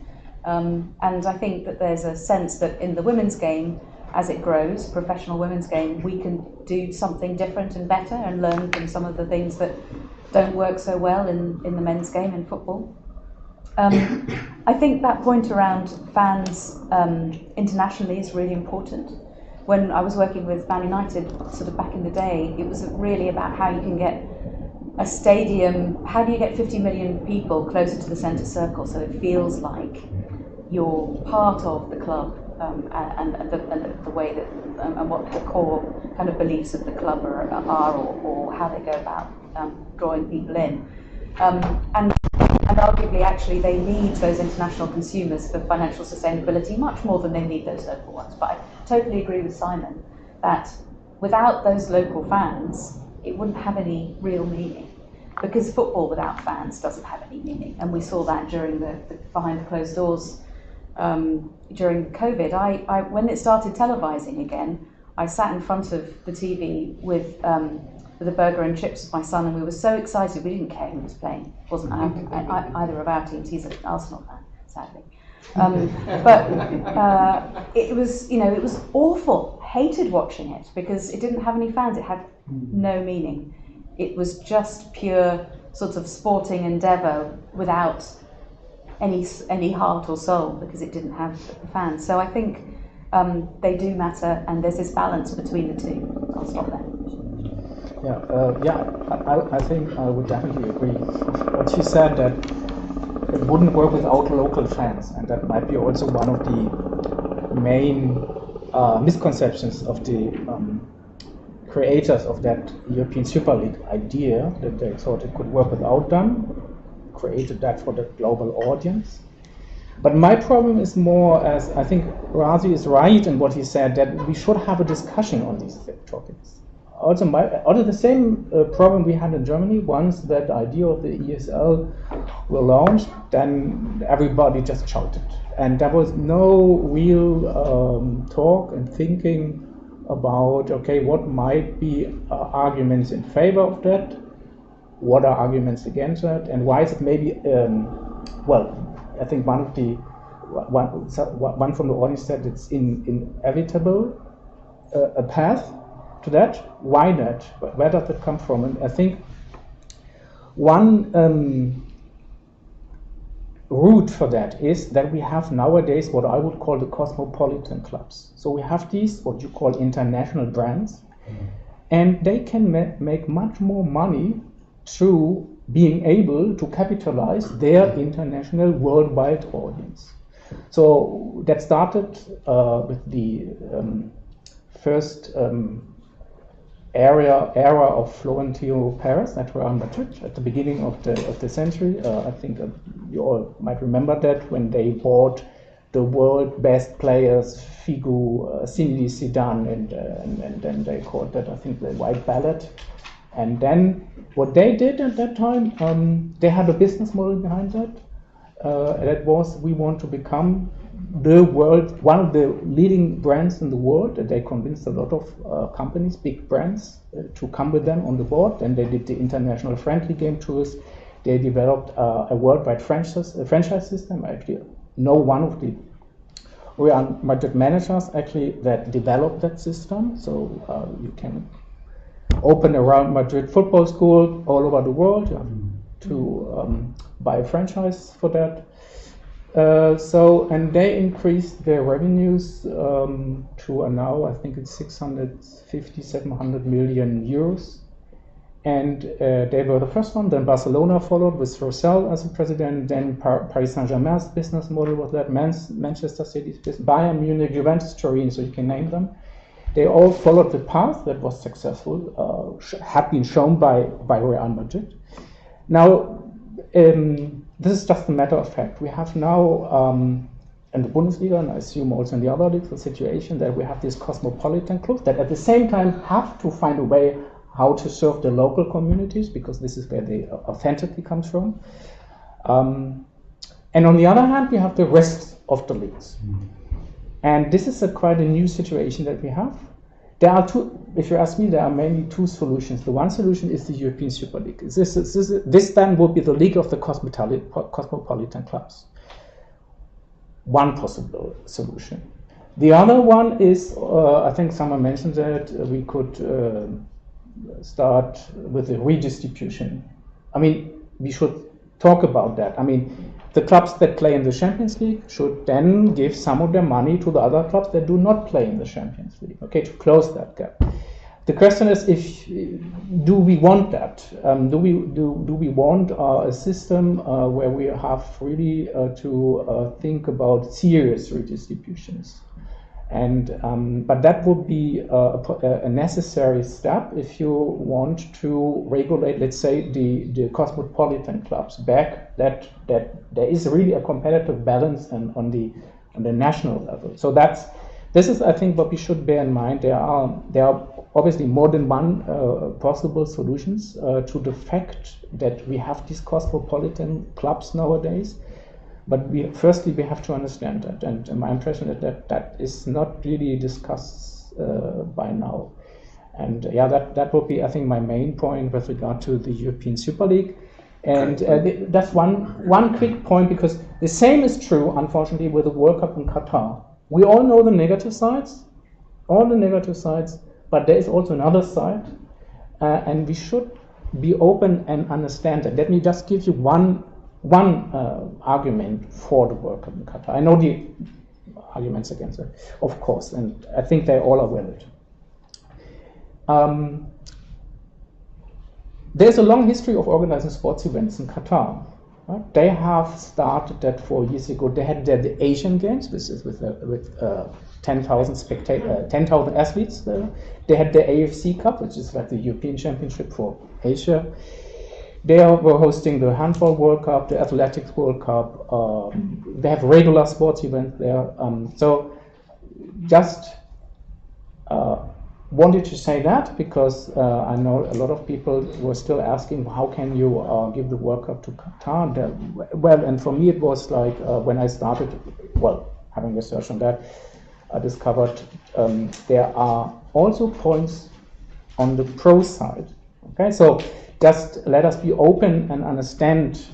Speaker 6: And I think that there's a sense that in the women's game, as it grows, professional women's game, we can do something different and better and learn from some of the things that don't work so well in the men's game in football. I think that point around fans internationally is really important. when I was working with Man United sort of back in the day, it was really about how you can get a stadium, how do you get 50 million people closer to the centre circle so it feels like you're part of the club, and the way that, and what the core kind of beliefs of the club are or how they go about drawing people in. And arguably, actually, they need those international consumers for financial sustainability much more than they need those local ones. But I totally agree with Simon that without those local fans, it wouldn't have any real meaning. Because football without fans doesn't have any meaning. And we saw that during the behind the closed doors during COVID. I when it started televising again, I sat in front of the TV with a burger and chips with my son, and we were so excited. We didn't care who was playing. It wasn't either of our teams. He's an Arsenal fan, sadly. But it was, it was awful. Hated watching it because it didn't have any fans. It had no meaning. It was just pure sort of sporting endeavour without any heart or soul because it didn't have fans. So I think they do matter, and there's this balance between the two. I'll stop there.
Speaker 4: I think I would definitely agree. What you said, that it wouldn't work without local fans, and that might be also one of the main misconceptions of the creators of that European Super League idea, that they thought it could work without them, created that for the global audience. But my problem is more, as I think Razi is right in what he said, that we should have a discussion on these topics. Also the same problem we had in Germany. Once that idea of the ESL were launched, then everybody just shouted. And there was no real talk and thinking about, okay, what might be arguments in favor of that, what are arguments against that, and why is it maybe, I think one from the audience said it's inevitable, a path to that. Why not? Where does it come from? And I think one route for that is that we have nowadays what I would call the cosmopolitan clubs. So we have these, what you call international brands, and they can make much more money through being able to capitalize their international worldwide audience. So that started with the first era of Florentino Perez at Real Madrid at the beginning of the century. I think you all might remember that when they bought the world best players, Figo, Zinedine Zidane, and then they called that, I think, the White Ballot. And then what they did at that time, they had a business model behind that. That was, we want to become one of the leading brands in the world. And they convinced a lot of companies, big brands, to come with them on the board. And they did the international friendly game tours. They developed a worldwide franchise system. I actually know one of the Real Madrid managers actually that developed that system. So you can open a Real Madrid football school all over the world. You have to buy a franchise for that. And they increased their revenues to now, I think it's 650, 700 million euros. And they were the first one. Then Barcelona followed with Ryall as a president. Then Paris Saint-Germain's business model was that. Manchester City's business, Bayern Munich, Juventus, Turin, so you can name them. They all followed the path that was successful, had been shown by Real Madrid. Now, this is just a matter of fact. We have now in the Bundesliga, and I assume also in the other leagues, the situation that we have these cosmopolitan clubs that at the same time have to find a way how to serve the local communities, because this is where they authentically comes from. And on the other hand, we have the rest of the leagues. And this is quite a new situation that we have. There are two, if you ask me, there are mainly two solutions. The one solution is the European Super League. This then will be the league of the cosmopolitan clubs. One possible solution. The other one is, I think someone mentioned that we could start with a redistribution. I mean, we should talk about that. I mean, the clubs that play in the Champions League should then give some of their money to the other clubs that do not play in the Champions League, okay, to close that gap. The question is, do we want that? Do we want a system where we have really to think about serious redistributions? And but that would be a necessary step if you want to regulate, let's say, the cosmopolitan clubs back. That there is really a competitive balance on the national level. So this is, I think, what we should bear in mind. There are obviously more than one possible solutions to the fact that we have these cosmopolitan clubs nowadays. But firstly, we have to understand that, and my impression is that is not really discussed by now. And yeah, that would be, I think, my main point with regard to the European Super League. And that's one quick point, because the same is true, unfortunately, with the World Cup in Qatar. We all know the negative sides, but there is also another side, and we should be open and understand that. Let me just give you one argument for the World Cup in Qatar. I know the arguments against it, of course, and I think they all are valid. There's a long history of organizing sports events in Qatar. Right? They have started that 4 years ago. They had the Asian Games, this is with 10,000 athletes. They had the AFC Cup, which is like the European Championship for Asia. They were hosting the Handball World Cup, the Athletics World Cup. They have regular sports events there. So just wanted to say that, because I know a lot of people were still asking, how can you give the World Cup to Qatar? Well, and for me it was like when I started, having research on that, I discovered there are also points on the pro side. Okay, so just let us be open and understand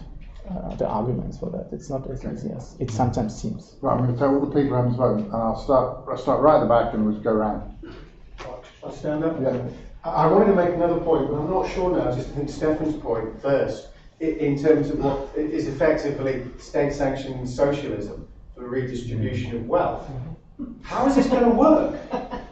Speaker 4: the arguments for that. It's not as easy as it sometimes seems.
Speaker 2: Right, I'm going to tell all the people having spoken, and I'll start right at the back and we'll go around.
Speaker 8: I'll stand up.
Speaker 2: Yeah.
Speaker 8: I wanted to make another point, but I'm not sure now. Just to think Stefan's point first, in terms of what is effectively state-sanctioned socialism for the redistribution of wealth. How is this going to work?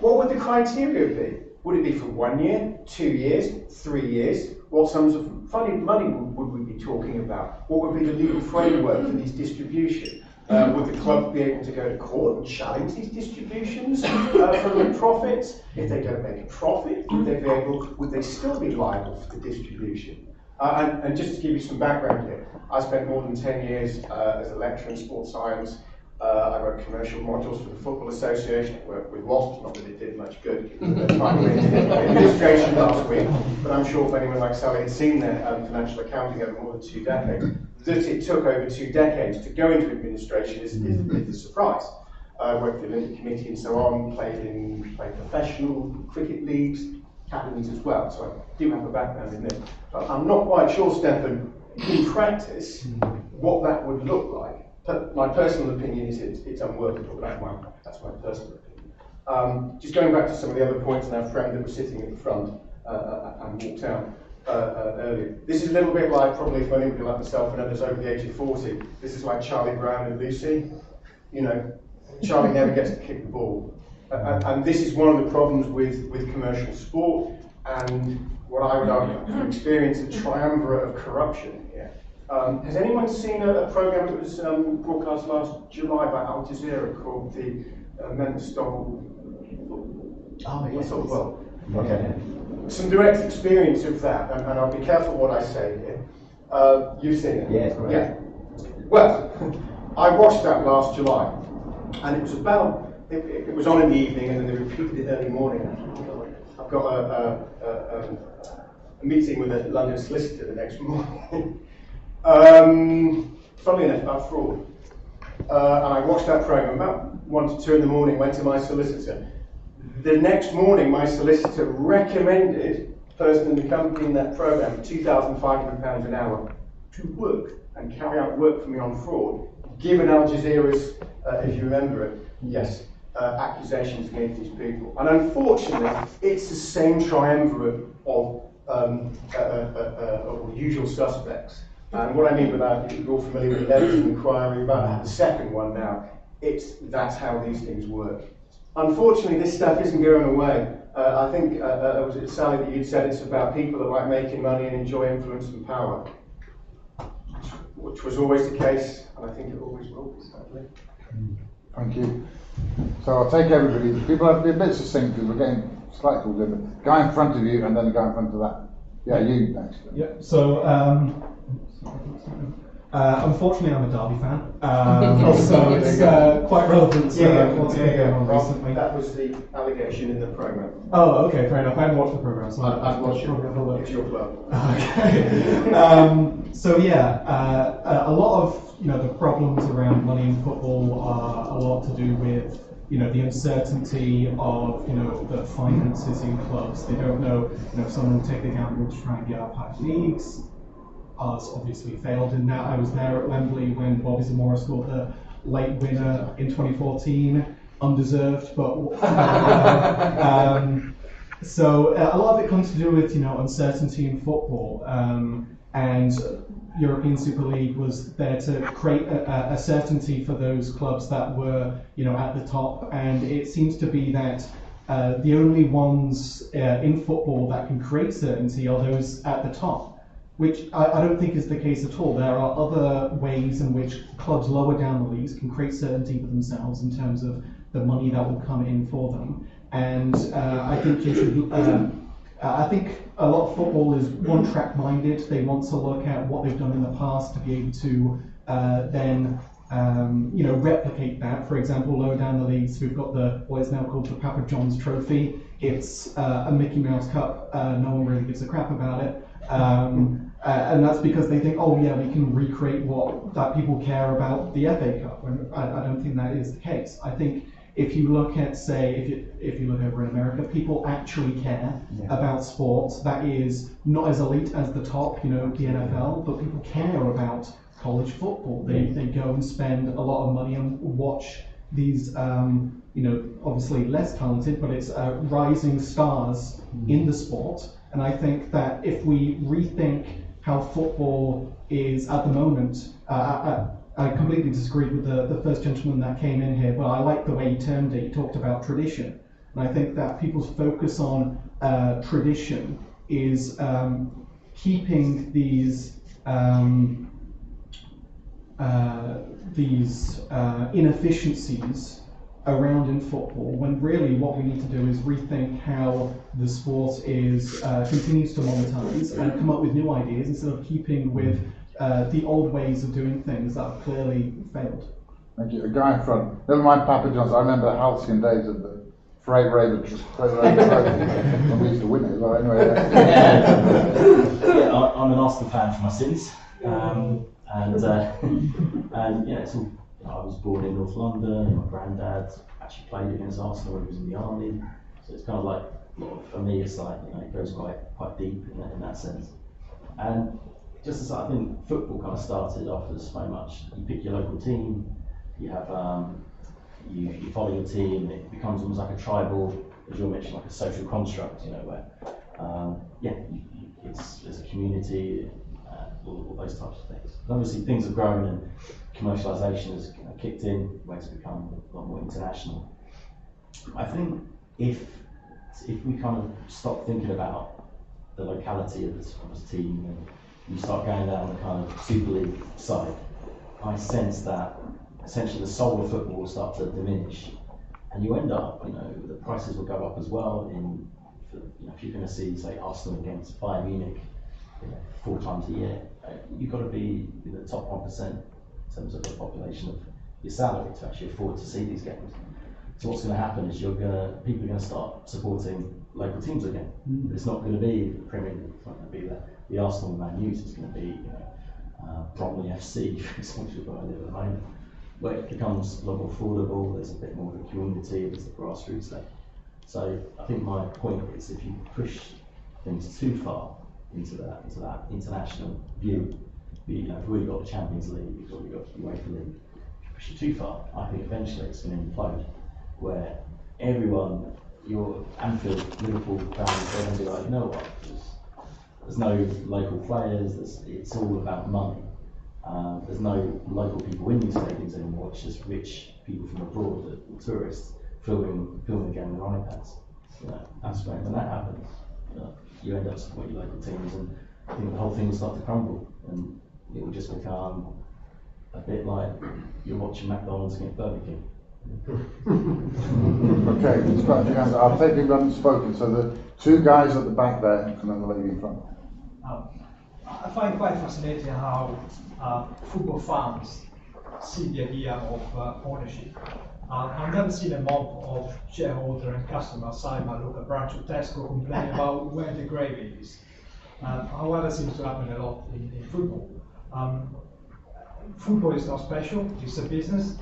Speaker 8: What would the criteria be? Would it be for 1 year, 2 years, 3 years? What sums of money would we be talking about? What would be the legal framework for these distributions? Would the club be able to go to court and challenge these distributions from the profits? If they don't make a profit, would they still be liable for the distribution? And just to give you some background here, I spent more than 10 years as a lecturer in sports science. I wrote commercial modules for the Football Association. I worked with WASP, not that it did much good, administration last week, but I'm sure if anyone like Sally had seen their financial accounting over more than 2 decades, that it took over 2 decades to go into administration is a surprise. I worked for the Olympic Committee and so on, played professional cricket leagues, academies as well, so I do have a background in this. But I'm not quite sure, Stefan, in practice, what that would look like. My personal opinion is it's unworkable, that's my personal opinion. Just going back to some of the other points, and our friend that was sitting at the front and walked out earlier. This is a little bit like, probably for anybody like myself and others over the age of 40, this is like Charlie Brown and Lucy. You know, Charlie never gets to kick the ball. And this is one of the problems with commercial sport, and what I would argue from experience, a triumvirate of corruption here. Has anyone seen a program that was broadcast last July by Al Jazeera called the Men That Stole?
Speaker 11: Oh, yes.
Speaker 8: Well, okay. Some direct experience of that, and I'll be careful what I say here. You've seen it?
Speaker 11: Yes, correct.
Speaker 8: Yeah. Well, I watched that last July, and it was about, it was on in the evening, and then they repeated it early morning. I've got a meeting with a London solicitor the next morning. Funnily enough, about fraud. And I watched that program about 1 to 2 in the morning, went to my solicitor. The next morning, my solicitor recommended the person in the company in that program £2,500 an hour to work and carry out work for me on fraud, given Al Jazeera's, if you remember it, yes, accusations against these people. And unfortunately, it's the same triumvirate of usual suspects.
Speaker 12: And what I mean by that, if you're all familiar with the Levitt inquiry, about to have the second one now, that's how these things work. Unfortunately, this stuff isn't going away. I think, was it Sally that you'd said it's about people that like making money and enjoy influence and power, which was always the case, and I think it always will be, sadly.
Speaker 2: Thank you. So I'll take everybody. People have to be a bit succinct because we're getting slightly called in. The guy in front of you and then the guy in front of that. Yeah, you next.
Speaker 13: Yeah, so unfortunately I'm a Derby fan, so it's quite relevant to what's been going on recently.
Speaker 12: That was the allegation in the programme.
Speaker 13: Oh, okay, fair enough. I haven't watched the programme, so
Speaker 12: I've watched it. It's your club.
Speaker 13: Okay. So yeah, a lot of the problems around money in football are a lot to do with the uncertainty of the finances in clubs. They don't know if someone will take the gamble to try and get up high leagues. Ours obviously failed in that. I was there at Wembley when Bobby Zamora scored the late winner in 2014, undeserved, but so a lot of it comes to do with uncertainty in football, and European Super League was there to create a certainty for those clubs that were at the top, and it seems to be that the only ones in football that can create certainty are those at the top, which I don't think is the case at all. There are other ways in which clubs lower down the leagues can create certainty for themselves in terms of the money that will come in for them. And I think you should. I think a lot of football is one-track minded. They want to look at what they've done in the past to be able to then replicate that. For example, lower down the leagues, we've got what is now called the Papa John's Trophy. It's a Mickey Mouse Cup. No one really gives a crap about it. And that's because they think, oh yeah, we can recreate that people care about the FA Cup. And I don't think that is the case. I think if you look at, say, if you look over in America, people actually care about sports that is not as elite as the top, the NFL, but people care about college football. They go and spend a lot of money and watch these, obviously less talented, but it's rising stars in the sport. And I think that if we rethink how football is at the moment, I completely disagreed with the first gentleman that came in here, but I like the way he termed it. He talked about tradition. And I think that people's focus on tradition is keeping these inefficiencies around in football, when really what we need to do is rethink how the sport continues to monetize and come up with new ideas instead of keeping with the old ways of doing things that have clearly failed.
Speaker 2: Thank you. A guy in front. Never mind Papa John's. I remember the halcyon days of the Freight Raven when we used to win it as well. Anyway.
Speaker 14: Yeah, I'm an Arsenal fan from my sins, and yeah, it's all. I was born in North London, and my granddad actually played against Arsenal when he was in the army. So it's kind of like, for me, it's like, it goes quite deep in that sense. And just as I think football kind of started off as so much, you pick your local team, you have you follow your team, it becomes almost like a tribal, as you mentioned, like a social construct, where it's a community, all those types of things. And obviously things have grown and commercialisation has kicked in, where it's become a lot more international. I think if we kind of stop thinking about the locality of this team and you start going down the kind of Super League side, I sense that essentially the soul of football will start to diminish, and you end up, the prices will go up as well. If you're going to see, say, Arsenal against Bayern Munich, 4 times a year, you've got to be in the top 1% in terms of the population of your salary to actually afford to see these games. So what's going to happen is people are going to start supporting local teams again. It's not going to be the Premier League. It's not going to be the Arsenal and Man U's. It's going to be Bromley FC, for example, where I live at the moment, where it becomes a lot more affordable. There's a bit more of a community. There's the grassroots there. So I think my point is, if you push things too far into that international view, we've already got the Champions League, we've already got the UEFA League. If you push it too far, I think eventually it's going to implode, where everyone, your Anfield, Liverpool fans, they're going to be like, you know what, There's no local players. It's all about money. There's no local people in these stadiums anymore. It's just rich people from abroad, tourists, filming the game with their iPads. So that's when that happens, you end up supporting your local teams, and I think the whole thing will start to crumble, and it will just become a bit like you're watching McDonald's against Burger King.
Speaker 2: Okay, there's quite a few hands. I'll take people who haven't spoken. So the two guys at the back there, and then the lady in front.
Speaker 15: I find quite fascinating how football fans see the idea of ownership. I've never seen a mob of shareholder and customer side my local branch of Tesco complaining about where the gravy is. However, seems to happen a lot in football. Football is not special, it's a business.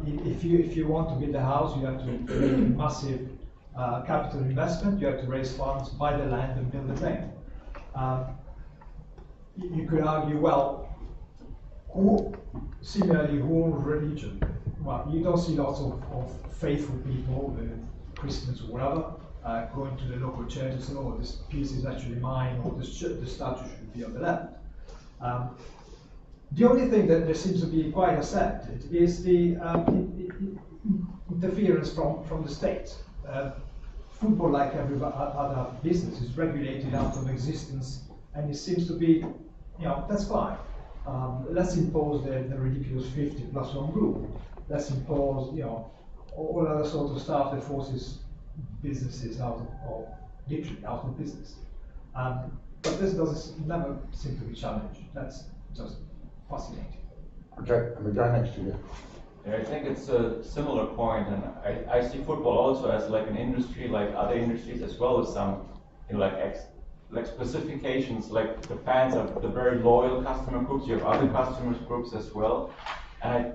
Speaker 15: If you want to build a house, you have to make a massive capital investment, you have to raise funds, buy the land and build the thing. You could argue, well, who owns religion? Well, you don't see lots of faithful people, Christians or whatever, going to the local church and saying, oh, this piece is actually mine, or the statue should be on the left. The only thing that there seems to be quite accepted is the interference from the state. Football, like every other business, is regulated out of existence, and it seems to be, that's fine. Let's impose the ridiculous 50+1 rule. Let's impose, all other sort of stuff that forces businesses literally out of business. But this never seem to be challenged. That's just fascinating.
Speaker 2: Okay, and the guy next to you.
Speaker 16: Yeah, I think it's a similar point, and I see football also as like an industry, like other industries, as well as some, like specifications. Like the fans are the very loyal customer groups. You have other customer groups as well, and I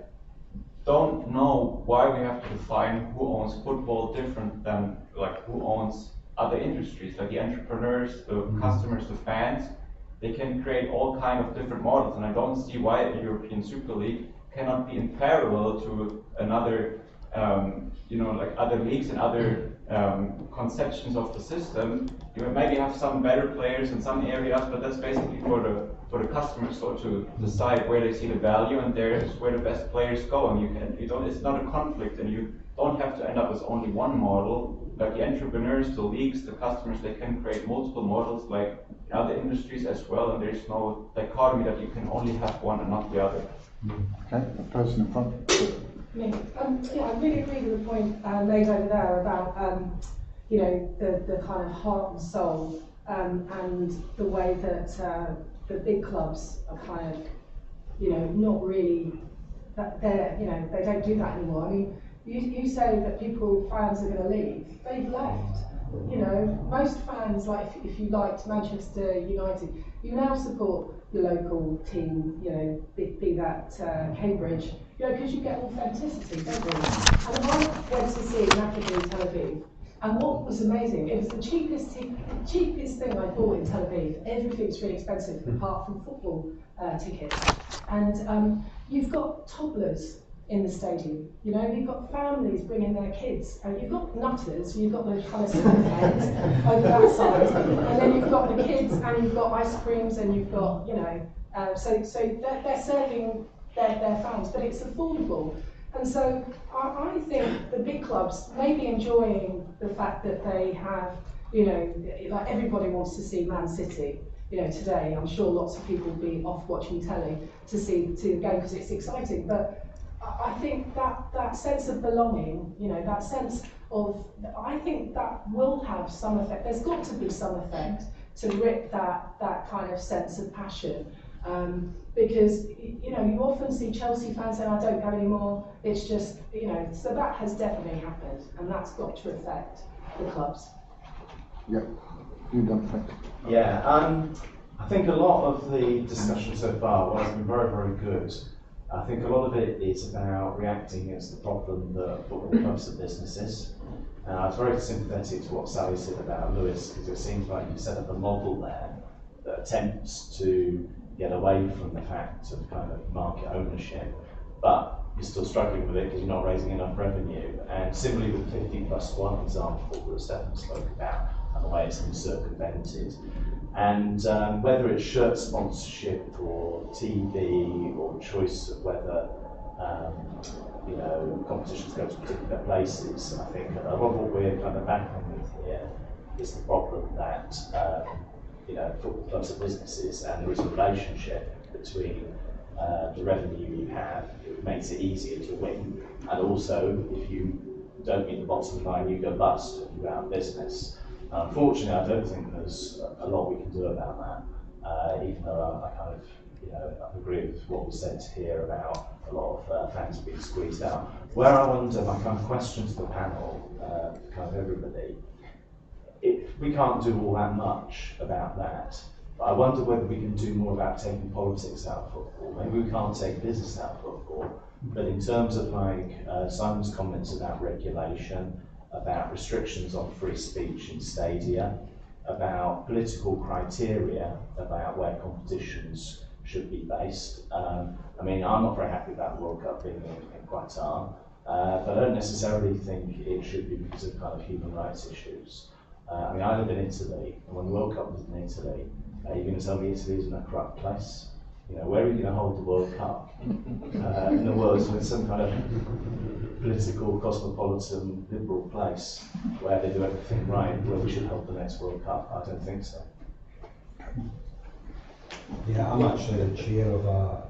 Speaker 16: don't know why we have to define who owns football different than like who owns other industries, like the entrepreneurs, the customers, the fans. They can create all kind of different models, and I don't see why a European Super League cannot be in parallel to another, like other leagues and other conceptions of the system. You maybe have some better players in some areas, but that's basically for the customers to decide where they see the value, and there's where the best players go. And it's not a conflict, and you don't have to end up with only one model. Like the entrepreneurs, the leagues, the customers, they can create multiple models like in other industries as well, and there's no dichotomy that you can only have one and not the other.
Speaker 2: Okay, the person in front.
Speaker 17: Me. I really agree with the point made over there about the kind of heart and soul, and the way that the big clubs are kind of not really that they don't do that anymore. I mean, you say that fans are going to leave. They've left. Most fans, like if you liked Manchester United, you now support your local team. Be that Cambridge. Because you get authenticity, don't you? And I went to see Napoli in Tel Aviv, and what was amazing, it was the cheapest thing I bought in Tel Aviv. Everything's really expensive apart from football tickets. And you've got toddlers in the stadium, you've got families bringing their kids, and you've got nutters, you've got those kind of snackheads over that side, and then you've got the kids, and you've got ice creams, and you've got, so they're serving their fans, but it's affordable. And so I think the big clubs may be enjoying the fact that they have, like everybody wants to see Man City. Today, I'm sure lots of people will be off watching telly to see the game because it's exciting. But I think that sense of belonging, that sense of, I think that will have some effect. There's got to be some effect to rip that kind of sense of passion. Because you often see Chelsea fans saying, I don't go anymore. It's just, so that has definitely happened, and that's got to affect the clubs.
Speaker 2: Yeah, you don't think?
Speaker 9: Yeah, I think a lot of the discussion so far has been very, very good. I think a lot of it is about reacting against the problem that football clubs are businesses. I was very sympathetic to what Sally said about Lewis, because it seems like you set up a model there that attempts to get away from the fact of kind of market ownership, but you're still struggling with it because you're not raising enough revenue. And similarly with 50+1 example that Stefan spoke about, and the way it's been circumvented,
Speaker 14: And whether it's shirt sponsorship or TV or choice of whether competitions go to particular places, I think a lot of what we're kind of battling with here is the problem that football clubs are businesses, and there is a relationship between the revenue you have. It makes it easier to win, and also if you don't meet the bottom line, you go bust and you go out of business. Unfortunately, I don't think there's a lot we can do about that, even though I kind of I agree with what was said here about a lot of fans being squeezed out. Where I wonder, my kind of question to the panel, kind of everybody, we can't do all that much about that, but I wonder whether we can do more about taking politics out of football. Maybe we can't take business out of football, but in terms of Simon's comments about regulation, about restrictions on free speech in stadia, about political criteria, about where competitions should be based. I'm not very happy about the World Cup being in Qatar, but I don't necessarily think it should be because of kind of human rights issues. I live in Italy, and when the World Cup was in Italy, are you going to tell me Italy isn't a corrupt place? Where are you going to hold the World Cup? In the world, with some kind of political, cosmopolitan, liberal place where they do everything right, where we should hold the next World Cup? I don't think so.
Speaker 18: Yeah, I'm actually the chair of a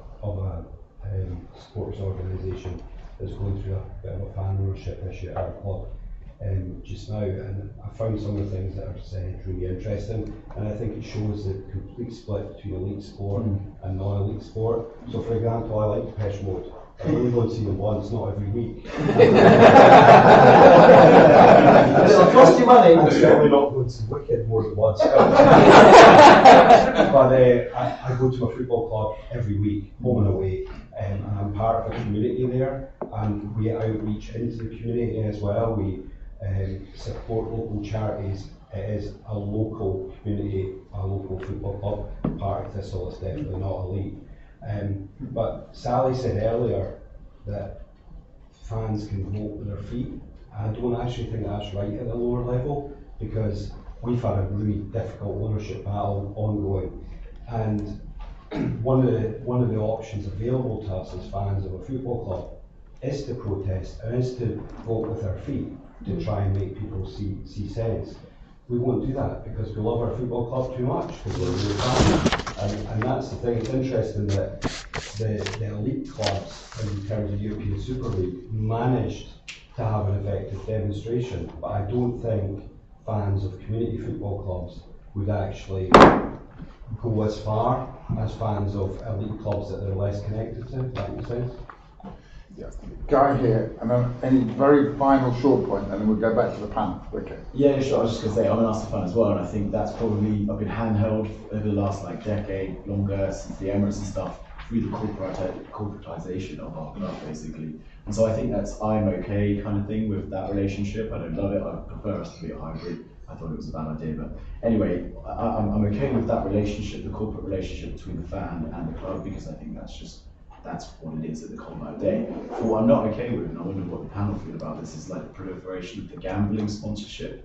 Speaker 18: sports organisation that's going through a bit of a fan ownership issue at our club just now, and I found some of the things that are said really interesting, and I think it shows the complete split between elite sport and non-elite sport. So, for example, I like Depeche Mode. I only go and see them once, not every week. It'll cost you money. I'm certainly not going to Wicked more than once. But I go to a football club every week, home and away, and I'm part of a community there, and we outreach into the community as well. We support local charities. It is a local community, a local football club. Part of Thistle is definitely not elite. But Sally said earlier that fans can vote with their feet. I don't actually think that's right at the lower level, because we've had a really difficult ownership battle ongoing, and one of the options available to us as fans of a football club is to protest and is to vote with our feet to try and make people see sense. We won't do that because we love our football club too much, because we're really fans. And that's the thing. It's interesting that the elite clubs, in terms of European Super League, managed to have an effective demonstration, but I don't think fans of community football clubs would actually go as far as fans of elite clubs that they're less connected to, if that makes sense.
Speaker 2: Yeah. Guy here, and then any very final short point, and then we'll go back to the panel. Okay.
Speaker 9: Yeah, sure. I was just going to say, I'm an Arsenal fan as well, and I think that's probably, I've been handheld over the last decade, longer, since the Emirates and stuff, through the corporatisation of our club, basically. And so I think I'm okay kind of thing with that relationship. I don't love it. I prefer us to be a hybrid. I thought it was a bad idea, but anyway, I'm okay with that relationship, the corporate relationship between the fan and the club, because I think that's what it is at the Colmar Day. But what I'm not okay with, and I wonder what the panel feel about this, is like the proliferation of the gambling sponsorship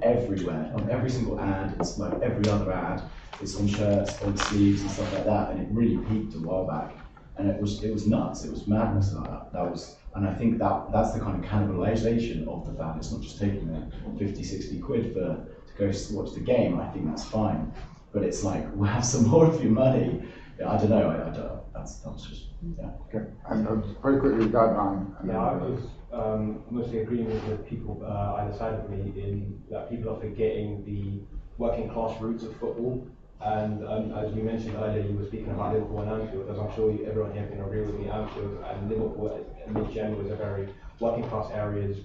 Speaker 9: everywhere. On every single ad, it's like every other ad, it's on shirts, on sleeves and stuff like that, and it really peaked a while back. And it was nuts, it was madness like that. And I think that's the kind of cannibalization of the fan. It's not just taking the 50, 60 quid to go watch the game. I think that's fine. But it's like, we'll have some more of your money. Yeah, I don't know, that's just, yeah.
Speaker 2: Okay, and very quickly, guy behind.
Speaker 10: Yeah, I was mostly agreeing with the people either side of me in that people are forgetting the working class roots of football. And as you mentioned earlier, you were speaking about Liverpool and Anfield. As I'm sure everyone here can agree with me, Anfield and Liverpool in general is a very working class areas.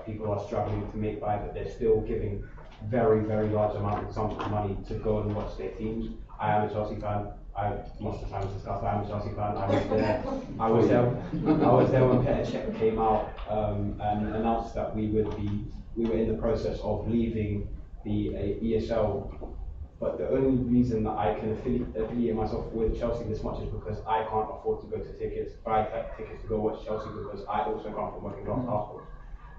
Speaker 10: People are struggling to make by, but they're still giving very, very large sums of money to go and watch their teams. I am a Chelsea fan. Most of the time discussed, I'm a Chelsea fan. I was there when Petr Cech came out and announced that we were in the process of leaving the ESL. But the only reason that I can affiliate myself with Chelsea this much is because I can't afford to go to buy tickets to go watch Chelsea, because I also come from working class household.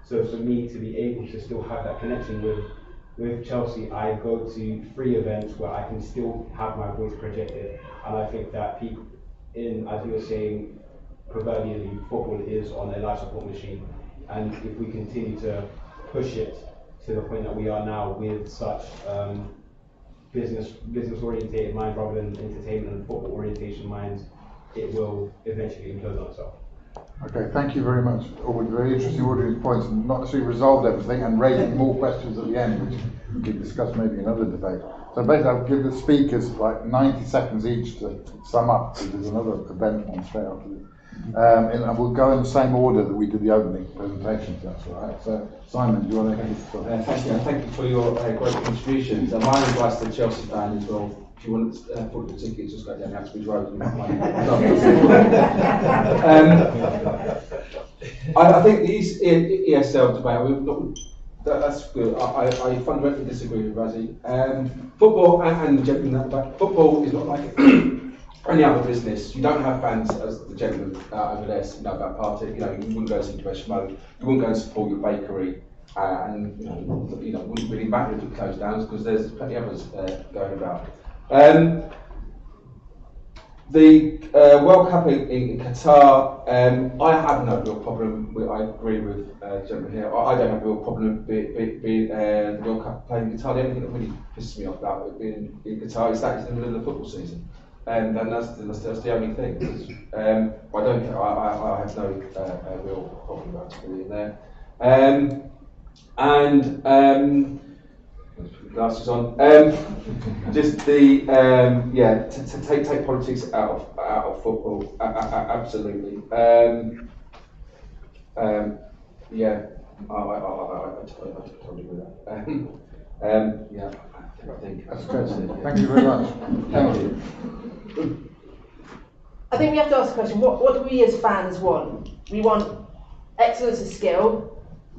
Speaker 10: So for me to be able to still have that connection with with Chelsea, I go to 3 events where I can still have my voice projected, and I think that people, as you were saying, proverbially, football is on a life support machine, and if we continue to push it to the point that we are now with such business orientated minds rather than entertainment and football orientation minds, it will eventually implode on itself.
Speaker 2: Okay, thank you very much. All very interesting audience points, and not necessarily resolved everything, and raising more questions at the end, which we could discuss maybe in another debate. So basically, I'll give the speakers like 90 seconds each to sum up, because there's another event on straight after this. And we'll go in the same order that we did the opening presentations, that's all right. So, Simon, do you want to
Speaker 3: thank you, and thank you for your great contributions. And my advice to the Chelsea fan is, well, if you want football tickets, just go down the Uxbridge Road and buy I think the ESL debate, that's good. I fundamentally disagree with Razi. Football, and gentlemen, that debate, football is not like any other business. You don't have fans, as the gentleman over there, about party. You wouldn't go and see Depeche Mode. You wouldn't go and support your bakery, and wouldn't really matter if it closed down, because there's plenty of others going about. The World Cup in Qatar, I have no real problem with. I agree with the gentleman here. I don't have a real problem being the World Cup playing in Qatar. The only thing that really pisses me off about it being in Qatar is that it's in the middle of the football season. And that's the only thing. I don't care. I have no real problem about it being there. Glasses on. Just the to take politics out of football. Absolutely. I totally agree with that. I think
Speaker 2: that's good. Thank you very much.
Speaker 3: Thank you.
Speaker 1: I think we have to ask the question, what do we as fans want? We want excellence of skill,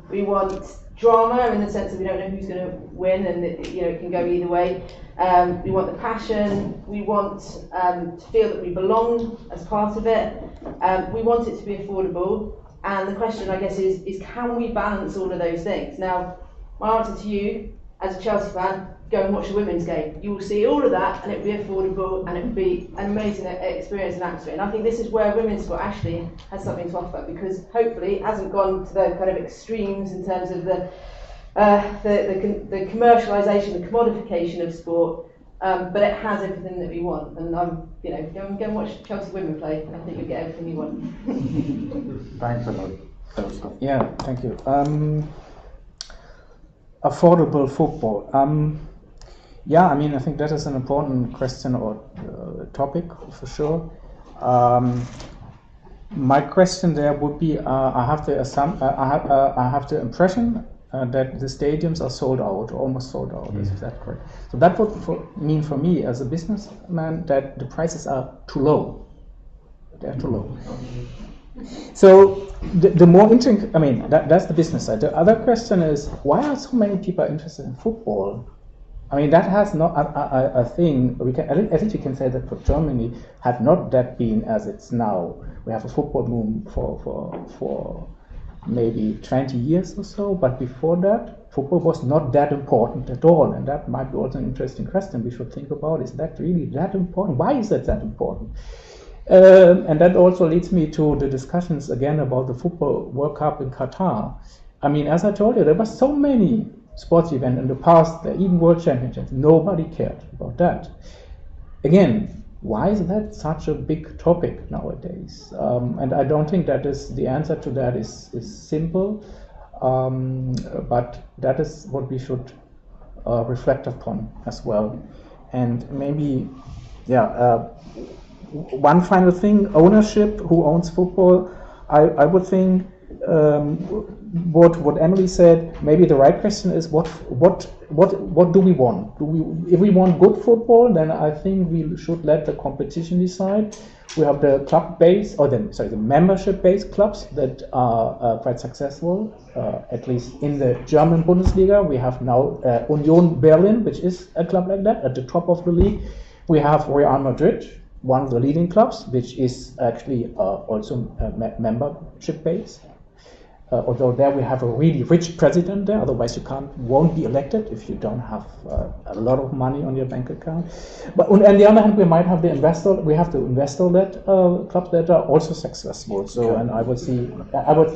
Speaker 1: we want drama in the sense that we don't know who's going to win, and it can go either way. We want the passion, we want to feel that we belong as part of it, we want it to be affordable, and the question I guess is can we balance all of those things? Now, my answer to you as a Chelsea fan, go and watch the women's game. You will see all of that, and it will be affordable, and it will be an amazing experience and atmosphere. And I think this is where women's sport actually has something to offer, because hopefully it hasn't gone to the kind of extremes in terms of the commercialisation, the commodification of sport, but it has everything that we want. And go and watch Chelsea women play, and I think you'll get everything you want.
Speaker 2: Thanks a lot.
Speaker 4: Yeah, thank you. Affordable football. I think that is an important question or topic for sure. My question there would be: I have the impression that the stadiums are sold out, or almost sold out. Is that correct? So that would mean for me as a businessman that the prices are too low. They are too low. So the more interesting, that's the business side. The other question is, why are so many people interested in football? That has not a thing. At least we can say that for Germany had not that been as it's now. We have a football boom for maybe 20 years or so, but before that, football was not that important at all, and that might be also an interesting question we should think about. Is that really that important? Why is that important? And that also leads me to the discussions again about the football World Cup in Qatar. As I told you, there were so many sports events in the past, even World Championships. Nobody cared about that. Again, why is that such a big topic nowadays? And I don't think that is the answer to that is simple, but that is what we should reflect upon as well. And maybe, one final thing, ownership, who owns football. I would think what Emily said, maybe the right question is what do we want? If we want good football, then I think we should let the competition decide. We have the the membership-based clubs that are quite successful, at least in the German Bundesliga. We have now Union Berlin, which is a club like that, at the top of the league. We have Real Madrid, one of the leading clubs, which is actually also membership-based. although there we have a really rich president there, otherwise you won't be elected if you don't have a lot of money on your bank account. But on the other hand, we might have we have to investor that clubs that are also successful. So, and I would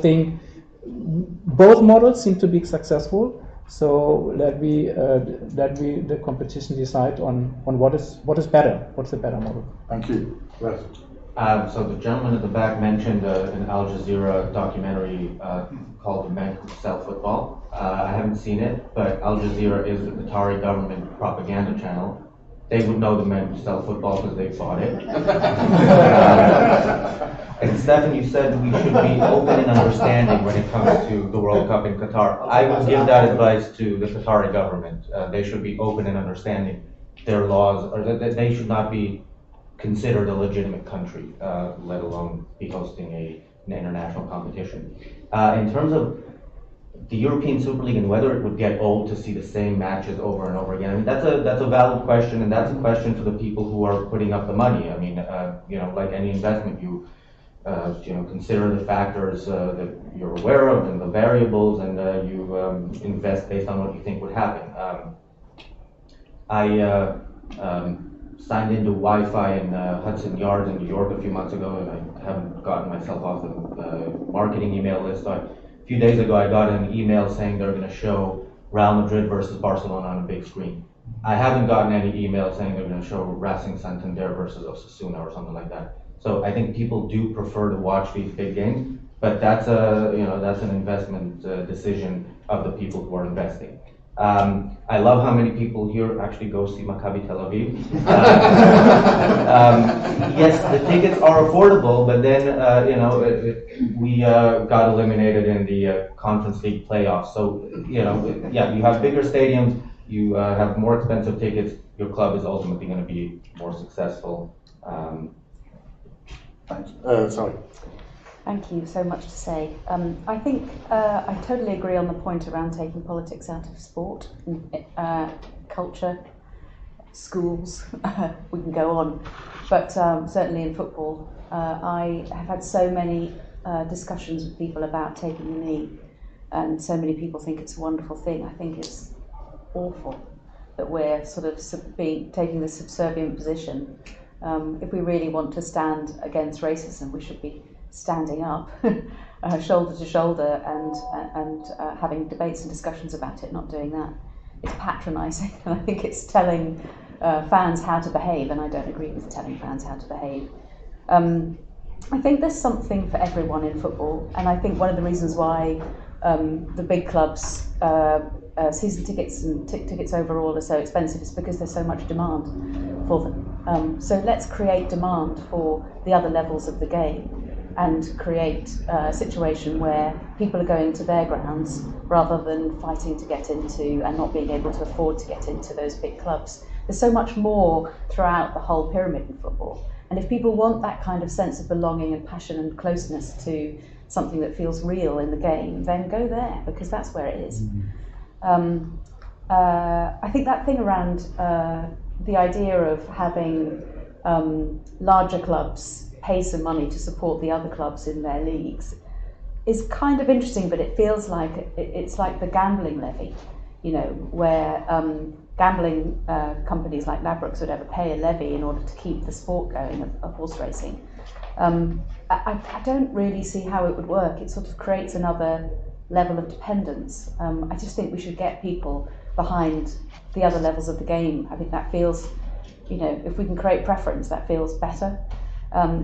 Speaker 4: think both models seem to be successful. So let the competition decide on what is better. What's the better model?
Speaker 2: Thank you. Yes.
Speaker 5: So the gentleman at the back mentioned an Al Jazeera documentary called "The Men Who Sell Football." I haven't seen it, but Al Jazeera is the Qatari government propaganda channel. They would know the men who sell football because they bought it. And Stefan, you said we should be open and understanding when it comes to the World Cup in Qatar. I would give that advice to the Qatari government. They should be open and understanding their laws, or that they should not be considered a legitimate country, let alone be hosting an international competition. In terms of the European Super League and whether it would get old to see the same matches over and over again, I mean that's a valid question, and that's a question for the people who are putting up the money. I mean, like any investment, you consider the factors that you're aware of and the variables, and you invest based on what you think would happen. I signed into Wi-Fi in Hudson Yards in New York a few months ago, and I haven't gotten myself off the marketing email list. A few days ago, I got an email saying they're going to show Real Madrid versus Barcelona on a big screen. I haven't gotten any email saying they're going to show Racing Santander versus Osasuna or something like that. So I think people do prefer to watch these big games, but that's an investment decision of the people who are investing. I love how many people here actually go see Maccabi Tel Aviv. Yes, the tickets are affordable, but then we got eliminated in the Conference League playoffs. So you have bigger stadiums, you have more expensive tickets. Your club is ultimately going to be more successful.
Speaker 2: Thanks. Sorry.
Speaker 6: Thank you. So much to say. I think I totally agree on the point around taking politics out of sport, culture, schools. We can go on, but certainly in football, I have had so many discussions with people about taking the knee, and so many people think it's a wonderful thing. I think it's awful that we're sort of taking the subservient position. If we really want to stand against racism, we should be standing up, shoulder to shoulder, and having debates and discussions about it, not doing that. It's patronising, and I think it's telling fans how to behave, and I don't agree with telling fans how to behave. I think there's something for everyone in football, and I think one of the reasons why the big clubs' season tickets and tickets overall are so expensive is because there's so much demand for them. So let's create demand for the other levels of the game, and create a situation where people are going to their grounds rather than fighting to get into and not being able to afford to get into those big clubs. There's so much more throughout the whole pyramid in football. And if people want that kind of sense of belonging and passion and closeness to something that feels real in the game, then go there, because that's where it is. I think that thing around the idea of having larger clubs pay some money to support the other clubs in their leagues is kind of interesting, but it feels like it's like the gambling levy, where gambling companies like Ladbrokes would ever pay a levy in order to keep the sport going of horse racing. I don't really see how it would work. It sort of creates another level of dependence. I just think we should get people behind the other levels of the game. I think that feels, if we can create preference, that feels better.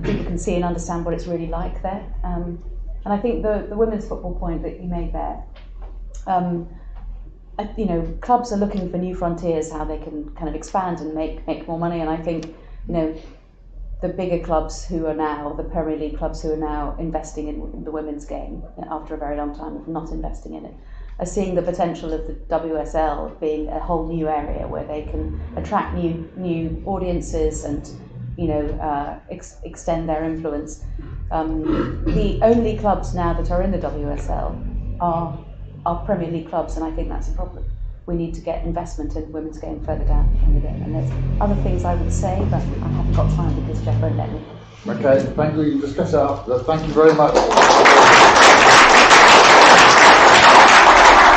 Speaker 6: People can see and understand what it's really like there. And I think the women's football point that you made there, clubs are looking for new frontiers, how they can kind of expand and make more money. And I think, the bigger clubs who are now, the Premier League clubs who are now investing in the women's game after a very long time of not investing in it, are seeing the potential of the WSL being a whole new area where they can attract new audiences and extend their influence. The only clubs now that are in the WSL are Premier League clubs, and I think that's a problem. We need to get investment in the women's game further down in the game. And there's other things I would say, but I haven't got time because Jeff won't let me.
Speaker 2: Okay, thank you. You discuss it after. Thank you very much.